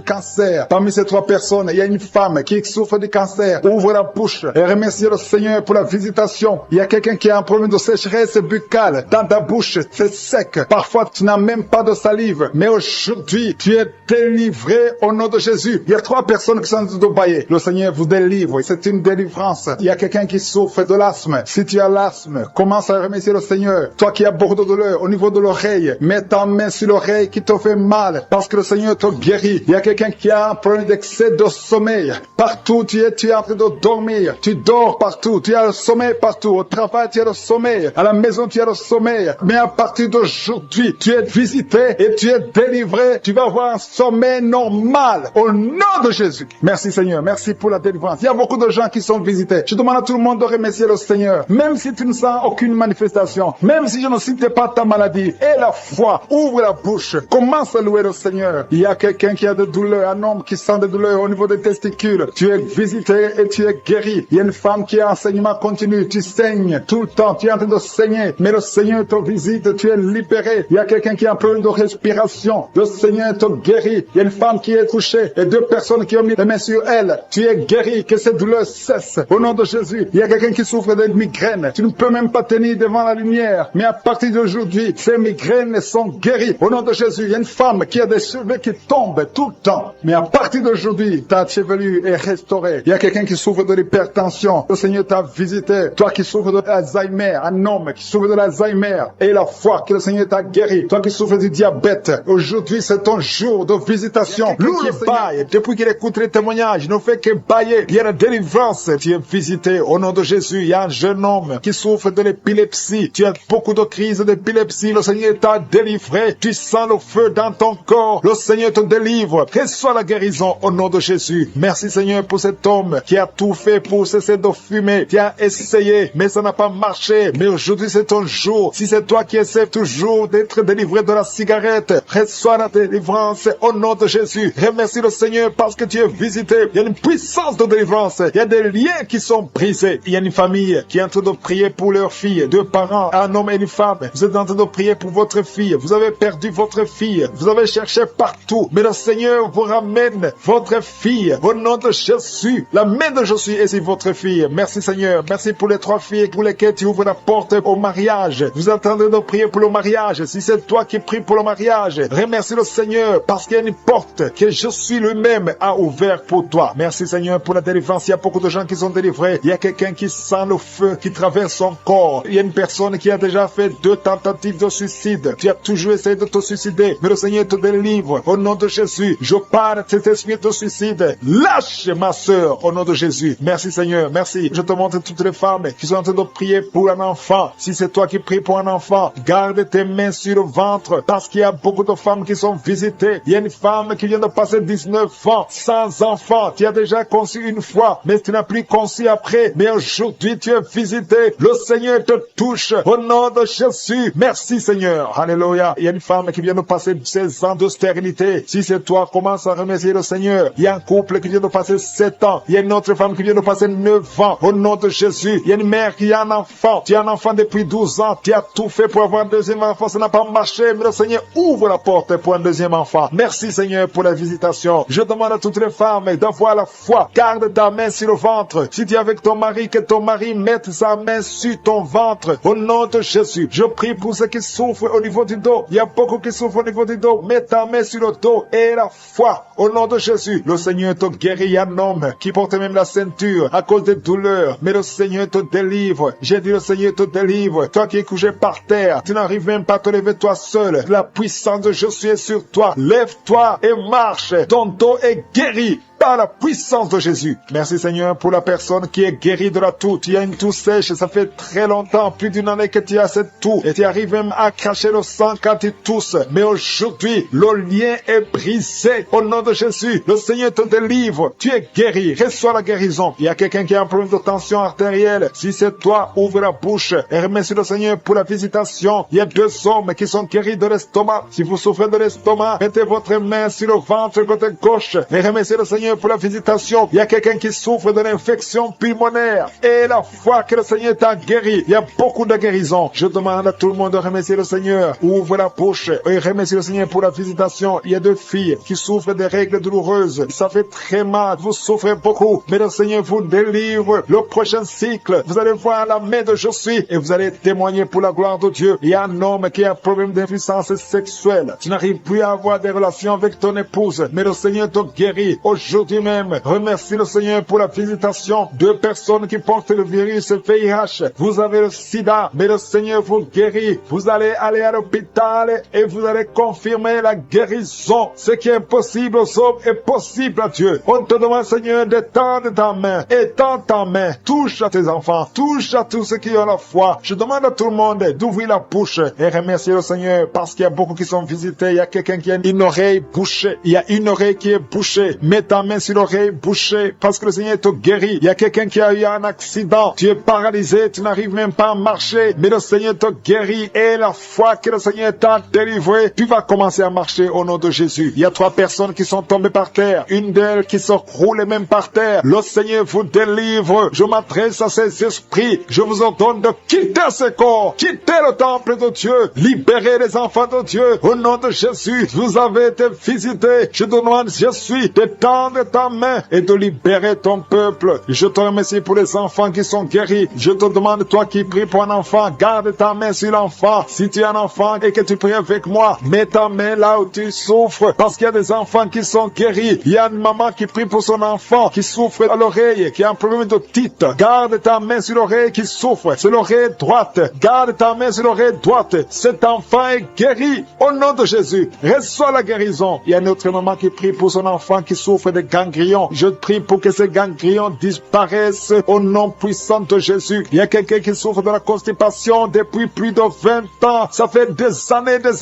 cancer. Parmi ces 3 personnes, il y a une femme qui souffre du cancer. Ouvre la bouche et remercie le Seigneur pour la visitation. Il y a quelqu'un qui a un problème de sécheresse buccale. Dans ta bouche, c'est sec. Parfois, tu n'as même pas de salive. Mais aujourd'hui, tu es délivré au nom de Jésus. Il y a 3 personnes qui sont de bailler. Le Seigneur vous délivre. C'est une délivrance. Il y a quelqu'un qui souffre de l'asthme. Si tu as l'asthme, commence à remercier le Seigneur. Toi qui as beaucoup de douleur au niveau de l'oreille, mets ta main sur l'oreille qui te fait mal parce que le Seigneur te guérit. Il y a quelqu'un qui a un problème d'excès de sommeil. Partout tu es en train de dormir. Tu dors partout. Tu as le sommeil partout. Au travail, tu as le sommeil. À la maison, tu as le sommeil. Mais à partir d'aujourd'hui, tu es visité et tu es délivré. Tu vas avoir un sommeil normal au nom de Jésus. Merci Seigneur. Merci pour la délivrance. Il y a beaucoup de gens qui sont visités. Je demande à tout le monde de remercier le Seigneur. Même si tu ne sens aucune manifestation, même si je ne cite pas ta maladie, et la foi, ouvre la bouche, commence à louer le Seigneur. Il y a quelqu'un qui a des douleurs, un homme qui sent des douleurs au niveau des testicules. Tu es visité et tu es guéri. Il y a une femme qui a un saignement continu. Tu saignes tout le temps. Tu es en train de saigner. Mais le Seigneur te visite. Tu es libéré. Il y a quelqu'un qui a un problème de respiration. Le Seigneur te guérit. Il y a une femme qui est couchée et 2 personnes qui ont mis les mains sur elle. Tu es guéri. Que cette douleur cesse. Au nom de Jésus. Il y a quelqu'un qui souffre de migraines. Tu ne peux même pas tenir devant la lumière. Mais à partir d'aujourd'hui, ces migraines sont guéries. Au nom de Jésus, il y a une femme qui a des cheveux qui tombent tout le temps. Mais à partir d'aujourd'hui, ta chevelure est restaurée. Il y a quelqu'un qui souffre de l'hypertension. Le Seigneur t'a visité. Toi qui souffres de l'Alzheimer, un homme qui souffre de l'Alzheimer. Et la foi que le Seigneur t'a guéri. Toi qui souffres du diabète. Aujourd'hui, c'est ton jour de visitation. Lui qui baille, depuis qu'il écoute les témoignages, il ne fait que bailler. Il y a la délivrance. Tu es visité. Au nom de Jésus, il y a un jeune homme qui souffre de l'épilepsie. Tu as beaucoup de crises d'épilepsie. Le Seigneur t'a délivré. Tu sens le feu dans ton corps. Le Seigneur te délivre. Reçois la guérison au nom de Jésus. Merci Seigneur pour cet homme qui a tout fait pour cesser de fumer. Qui a essayé, mais ça n'a pas marché. Mais aujourd'hui c'est ton jour. Si c'est toi qui essaies toujours d'être délivré de la cigarette, reçois la délivrance au nom de Jésus. Remercie le Seigneur parce que tu es visité. Il y a une puissance de délivrance. Il y a des liens qui sont brisés. Il y a une famille qui est en train de prier pour leur fille. 2 parents, un homme et une femme. Vous êtes en train de prier pour votre fille. Vous avez perdu votre fille. Vous avez cherché partout. Mais le Seigneur vous ramène votre fille. Au nom de Jésus. La main de Jésus est sur votre fille. Merci Seigneur. Merci pour les 3 filles pour lesquelles tu ouvres la porte au mariage. Vous êtes en train de prier pour le mariage. Si c'est toi qui pries pour le mariage, remercie le Seigneur parce qu'il y a une porte que Jésus lui-même a ouverte pour toi. Merci Seigneur pour la délivrance. Il y a beaucoup de gens qui sont délivrés. Il y a quelqu'un qui sent le feu qui traverse son corps. Il y a une personne qui a déjà fait 2 tentatives de suicide. Tu as toujours essayé de te suicider, mais le Seigneur te délivre. Au nom de Jésus, je parle de cet esprit de suicide. Lâche ma sœur au nom de Jésus. Merci Seigneur, merci. Je te montre toutes les femmes qui sont en train de prier pour un enfant. Si c'est toi qui pries pour un enfant, garde tes mains sur le ventre parce qu'il y a beaucoup de femmes qui sont visitées. Il y a une femme qui vient de passer 19 ans sans enfant. Tu as déjà conçu une fois, mais tu n'as plus conçu après. Mais aujourd'hui, tu es visité. Le Seigneur te touche au nom de Jésus. Merci Seigneur. Alléluia. Il y a une femme qui vient de passer 16 ans de stérilité. Si c'est toi, commence à remercier le Seigneur. Il y a un couple qui vient de passer 7 ans. Il y a une autre femme qui vient de passer 9 ans. Au nom de Jésus. Il y a une mère qui a un enfant. Tu as un enfant depuis 12 ans. Tu as tout fait pour avoir un deuxième enfant. Ça n'a pas marché. Mais le Seigneur ouvre la porte pour un deuxième enfant. Merci Seigneur pour la visitation. Je demande à toutes les femmes d'avoir la foi. Garde ta main sur le ventre. Si tu es avec ton mari, que ton mari mette sa main sur ton ventre. Au nom de Jésus. Je prie pour ceux qui souffrent au niveau du dos. Il y a beaucoup qui souffrent au niveau du dos. Mets ta main sur le dos et la foi. Au nom de Jésus. Le Seigneur te guérit. Il y a un homme qui porte même la ceinture à cause des douleurs. Mais le Seigneur te délivre. J'ai dit le Seigneur te délivre. Toi qui es couché par terre. Tu n'arrives même pas à te lever toi seul. La puissance de Jésus est sur toi. Lève-toi et marche. Ton dos est guéri par la puissance de Jésus. Merci Seigneur pour la personne qui est guérie de la toux. Tu as une toux sèche, ça fait très longtemps, plus d'une année que tu as cette toux. Et tu arrives même à cracher le sang quand tu tousses. Mais aujourd'hui, le lien est brisé. Au nom de Jésus, le Seigneur te délivre. Tu es guéri. Reçois la guérison. Il y a quelqu'un qui a un problème de tension artérielle. Si c'est toi, ouvre la bouche et remercie le Seigneur pour la visitation. Il y a 2 hommes qui sont guéris de l'estomac. Si vous souffrez de l'estomac, mettez votre main sur le ventre côté gauche et remerciez le Seigneur Seigneur, pour la visitation. Il y a quelqu'un qui souffre d'une infection pulmonaire. Et la foi que le Seigneur t'a guéri. Il y a beaucoup de guérisons. Je demande à tout le monde de remercier le Seigneur. Ouvre la bouche et remercie le Seigneur pour la visitation. Il y a 2 filles qui souffrent des règles douloureuses. Ça fait très mal. Vous souffrez beaucoup. Mais le Seigneur vous délivre. Le prochain cycle, vous allez voir la main de Je suis et vous allez témoigner pour la gloire de Dieu. Il y a un homme qui a un problème d'impuissance sexuelle. Tu n'arrives plus à avoir des relations avec ton épouse, mais le Seigneur te guérit aujourd'hui même. Remercie le Seigneur pour la visitation. 2 personnes qui portent le virus VIH. Vous avez le sida, mais le Seigneur vous guérit. Vous allez aller à l'hôpital et vous allez confirmer la guérison. Ce qui est impossible aux hommes est possible à Dieu. On te demande, Seigneur, d'étendre ta main. Étends ta main. Touche à tes enfants. Touche à tous ceux qui ont la foi. Je demande à tout le monde d'ouvrir la bouche et remercier le Seigneur parce qu'il y a beaucoup qui sont visités. Il y a quelqu'un qui a une oreille bouchée. Il y a une oreille qui est bouchée. Mets ta main sur l'oreille bouchée parce que le Seigneur te guérit. Il y a quelqu'un qui a eu un accident. Tu es paralysé. Tu n'arrives même pas à marcher. Mais le Seigneur te guérit. Et la foi que le Seigneur t'a délivré, tu vas commencer à marcher au nom de Jésus. Il y a 3 personnes qui sont tombées par terre. Une d'elles qui se roule même par terre. Le Seigneur vous délivre. Je m'adresse à ces esprits. Je vous ordonne de quitter ce corps. Quittez le temple de Dieu. Libérez les enfants de Dieu. Au nom de Jésus, vous avez été visités. Je te demande, je suis, d'étendre ta main et de libérer ton peuple. Je te remercie pour les enfants qui sont guéris. Je te demande, toi qui pries pour un enfant, garde ta main sur l'enfant. Si tu es un enfant et que tu pries avec moi, mets ta main là où tu souffres. Parce qu'il y a des enfants qui sont guéris. Il y a une maman qui prie pour son enfant, qui souffre à l'oreille, qui a un problème d'otite. Garde ta main sur l'oreille qui souffre. C'est l'oreille droite. Garde ta main sur l'oreille droite. Cet enfant est guéri. Au nom de Jésus, reçois la guérison. Il y a une autre maman qui prie pour son enfant qui souffre de ganglions. Je prie pour que ces ganglions disparaissent au nom puissant de Jésus. Il y a quelqu'un qui souffre de la constipation depuis plus de 20 ans. Ça fait des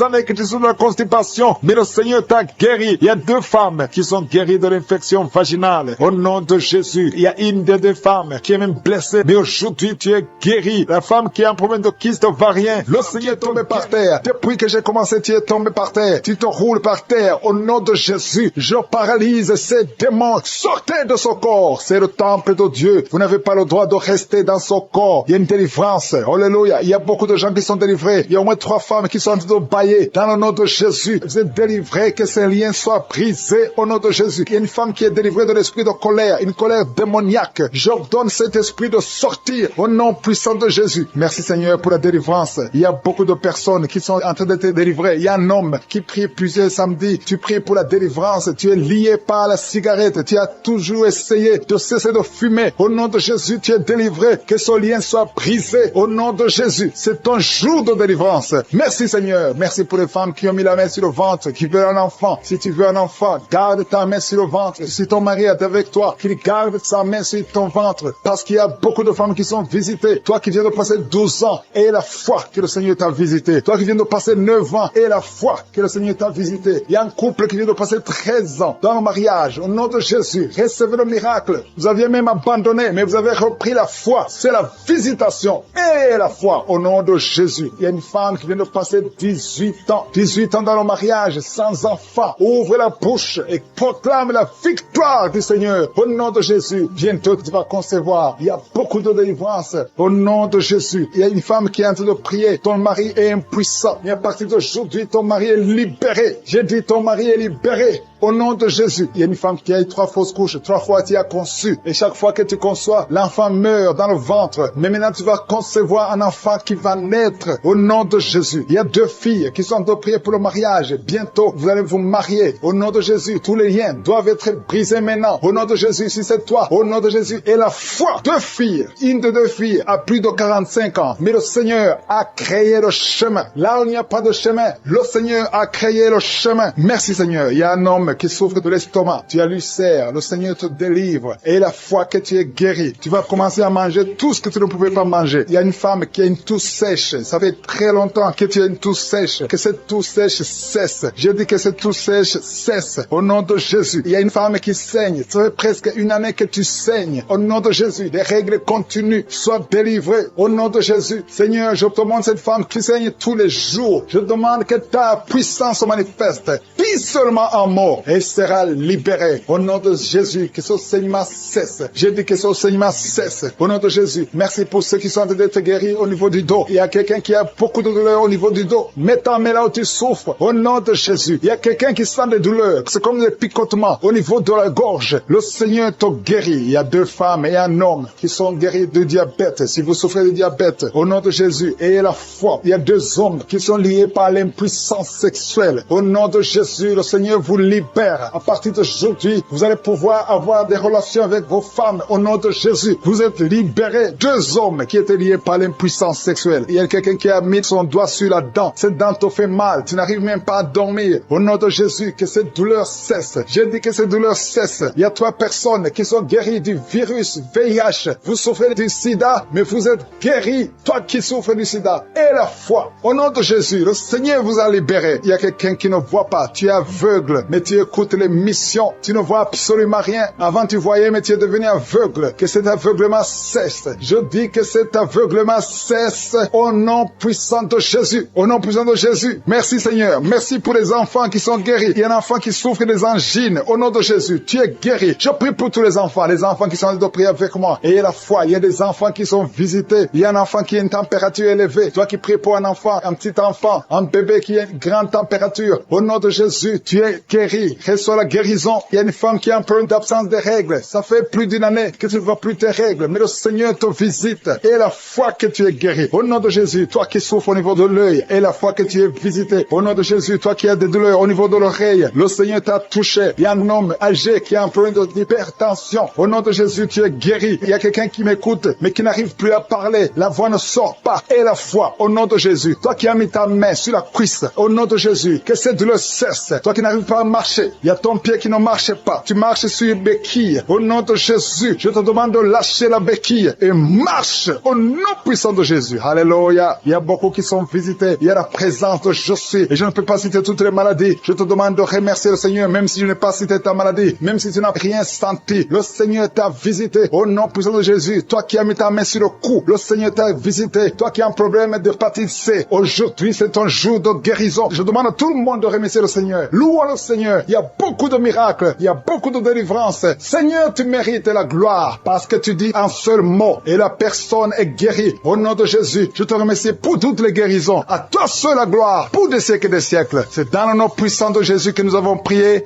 années que tu souffres de la constipation. Mais le Seigneur t'a guéri. Il y a 2 femmes qui sont guéries de l'infection vaginale. Au nom de Jésus. Il y a une des 2 femmes qui est même blessée. Mais aujourd'hui, tu es guéri. La femme qui a un problème de kyste ovarien. Le Seigneur est tombé par terre. Depuis que j'ai commencé, tu es tombé par terre. Tu te roules par terre. Au nom de Jésus, je paralyse ces démons. Sortez de ce corps. C'est le temple de Dieu. Vous n'avez pas le droit de rester dans ce corps. Il y a une délivrance. Alléluia. Il y a beaucoup de gens qui sont délivrés. Il y a au moins 3 femmes qui sont en train de bailler. Dans le nom de Jésus, vous êtes délivrés. Que ces liens soient brisés au nom de Jésus. Il y a une femme qui est délivrée de l'esprit de colère. Une colère démoniaque. J'ordonne cet esprit de sortir au nom puissant de Jésus. Merci Seigneur pour la délivrance. Il y a beaucoup de personnes qui sont en train d'être délivrées. Il y a un homme qui prie plusieurs samedis. Tu pries pour la délivrance. Tu es lié par la cigarette. Tu as toujours essayé de cesser de fumer. Au nom de Jésus, tu es délivré. Que ce lien soit brisé. Au nom de Jésus. C'est ton jour de délivrance. Merci Seigneur. Merci pour les femmes qui ont mis la main sur le ventre, qui veulent un enfant. Si tu veux un enfant, garde ta main sur le ventre. Si ton mari est avec toi, qu'il garde sa main sur ton ventre. Parce qu'il y a beaucoup de femmes qui sont visitées. Toi qui viens de passer 12 ans, et la foi que le Seigneur t'a visité. Toi qui viens de passer 9 ans, et la foi que le Seigneur t'a visité. Il y a un couple qui vient de passer 13 ans dans le mariage. Au nom de Jésus, recevez le miracle. Vous aviez même abandonné, mais vous avez repris la foi. C'est la visitation et la foi au nom de Jésus. Il y a une femme qui vient de passer 18 ans. 18 ans dans le mariage, sans enfant. Ouvre la bouche et proclame la victoire du Seigneur. Au nom de Jésus, bientôt tu vas concevoir. Il y a beaucoup de délivrance. Au nom de Jésus, il y a une femme qui est en train de prier. Ton mari est impuissant. Mais à partir d'aujourd'hui, ton mari est libéré. J'ai dit ton mari est libéré. Au nom de Jésus, il y a une femme qui a eu 3 fausses couches. 3 fois tu as conçu. Et chaque fois que tu conçois, l'enfant meurt dans le ventre. Mais maintenant tu vas concevoir un enfant qui va naître. Au nom de Jésus. Il y a 2 filles qui sont en train de prier pour le mariage. Bientôt, vous allez vous marier. Au nom de Jésus, tous les liens doivent être brisés maintenant. Au nom de Jésus, si c'est toi, au nom de Jésus. Et la foi, 2 filles, une de 2 filles a plus de 45 ans. Mais le Seigneur a créé le chemin. Là où il n'y a pas de chemin, le Seigneur a créé le chemin. Merci Seigneur. Il y a un homme qui souffre de l'estomac. Tu as l'ulcère. Le Seigneur te délivre. Et la foi que tu es guéri. Tu vas commencer à manger tout ce que tu ne pouvais pas manger. Il y a une femme qui a une toux sèche. Ça fait très longtemps que tu as une toux sèche. Que cette toux sèche cesse. Je dis que cette toux sèche cesse. Au nom de Jésus. Il y a une femme qui saigne. Ça fait presque 1 année que tu saignes. Au nom de Jésus. Des règles continuent. Sois délivré. Au nom de Jésus. Seigneur, je te demande cette femme qui saigne tous les jours. Je demande que ta puissance se manifeste. Puis seulement en mort. corps et sera libéré. Au nom de Jésus, que ce saignement cesse. J'ai dit que ce saignement cesse. Au nom de Jésus, merci pour ceux qui sont en train d'être guéris au niveau du dos. Il y a quelqu'un qui a beaucoup de douleurs au niveau du dos. Mets ta main là où tu souffres. Au nom de Jésus, il y a quelqu'un qui sent des douleurs. C'est comme des picotements au niveau de la gorge. Le Seigneur te guérit. Il y a 2 femmes et un homme qui sont guéris du diabète. Si vous souffrez de diabète, au nom de Jésus, ayez la foi. Il y a 2 hommes qui sont liés par l'impuissance sexuelle. Au nom de Jésus, le Seigneur vous libère. À partir d'aujourd'hui, vous allez pouvoir avoir des relations avec vos femmes. Au nom de Jésus, vous êtes libérés. 2 hommes qui étaient liés par l'impuissance sexuelle. Il y a quelqu'un qui a mis son doigt sur la dent. Cette dent te fait mal. Tu n'arrives même pas à dormir. Au nom de Jésus, que cette douleur cesse. J'ai dit que cette douleur cesse. Il y a 3 personnes qui sont guéries du virus VIH. Vous souffrez du sida, mais vous êtes guéris. Toi qui souffres du sida, et la foi. Au nom de Jésus, le Seigneur vous a libéré. Il y a quelqu'un qui ne voit pas. Tu es aveugle, mais tu écoutes les missions. Tu ne vois absolument rien. Avant tu voyais, mais tu es devenu aveugle. Que cet aveuglement cesse. Je dis que cet aveuglement cesse au nom puissant de Jésus. Au nom puissant de Jésus. Merci Seigneur. Merci pour les enfants qui sont guéris. Il y a un enfant qui souffre des angines. Au nom de Jésus, tu es guéri. Je prie pour tous les enfants qui sont en train de prier avec moi. Ayez la foi. Il y a des enfants qui sont visités. Il y a un enfant qui a une température élevée. Toi qui pries pour un enfant, un petit enfant, un bébé qui a une grande température. Au nom de Jésus, tu es guéri. Reçois la guérison. Il y a une femme qui a un problème d'absence de règles. Ça fait plus d'1 année que tu ne vois plus tes règles. Mais le Seigneur te visite. Et la foi que tu es guéri. Au nom de Jésus, toi qui souffres au niveau de l'œil. Et la foi que tu es visité. Au nom de Jésus, toi qui as des douleurs au niveau de l'oreille. Le Seigneur t'a touché. Il y a un homme âgé qui a un problème d'hypertension. Au nom de Jésus, tu es guéri. Il y a quelqu'un qui m'écoute, mais qui n'arrive plus à parler. La voix ne sort pas. Et la foi, au nom de Jésus. Toi qui as mis ta main sur la cuisse, au nom de Jésus, que cette douleur cesse. Toi qui n'arrives pas à marcher, il y a ton pied qui ne marche pas. Tu marches sur une béquille. Au nom de Jésus, je te demande de lâcher la béquille et marche au nom puissant de Jésus. Alléluia. Il y a beaucoup qui sont visités. Il y a la présence de Jésus. Et je ne peux pas citer toutes les maladies. Je te demande de remercier le Seigneur, même si je n'ai pas cité ta maladie, même si tu n'as rien senti. Le Seigneur t'a visité au nom puissant de Jésus. Toi qui as mis ta main sur le cou, le Seigneur t'a visité. Toi qui as un problème d'hépatite C, aujourd'hui c'est ton jour de guérison. Je demande à tout le monde de remercier le Seigneur. Louons le Seigneur. Il y a beaucoup de miracles. Il y a beaucoup de délivrances. Seigneur, tu mérites la gloire parce que tu dis un seul mot et la personne est guérie. Au nom de Jésus, je te remercie pour toutes les guérisons. À toi seul la gloire pour des siècles et des siècles. C'est dans le nom puissant de Jésus que nous avons prié.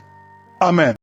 Amen.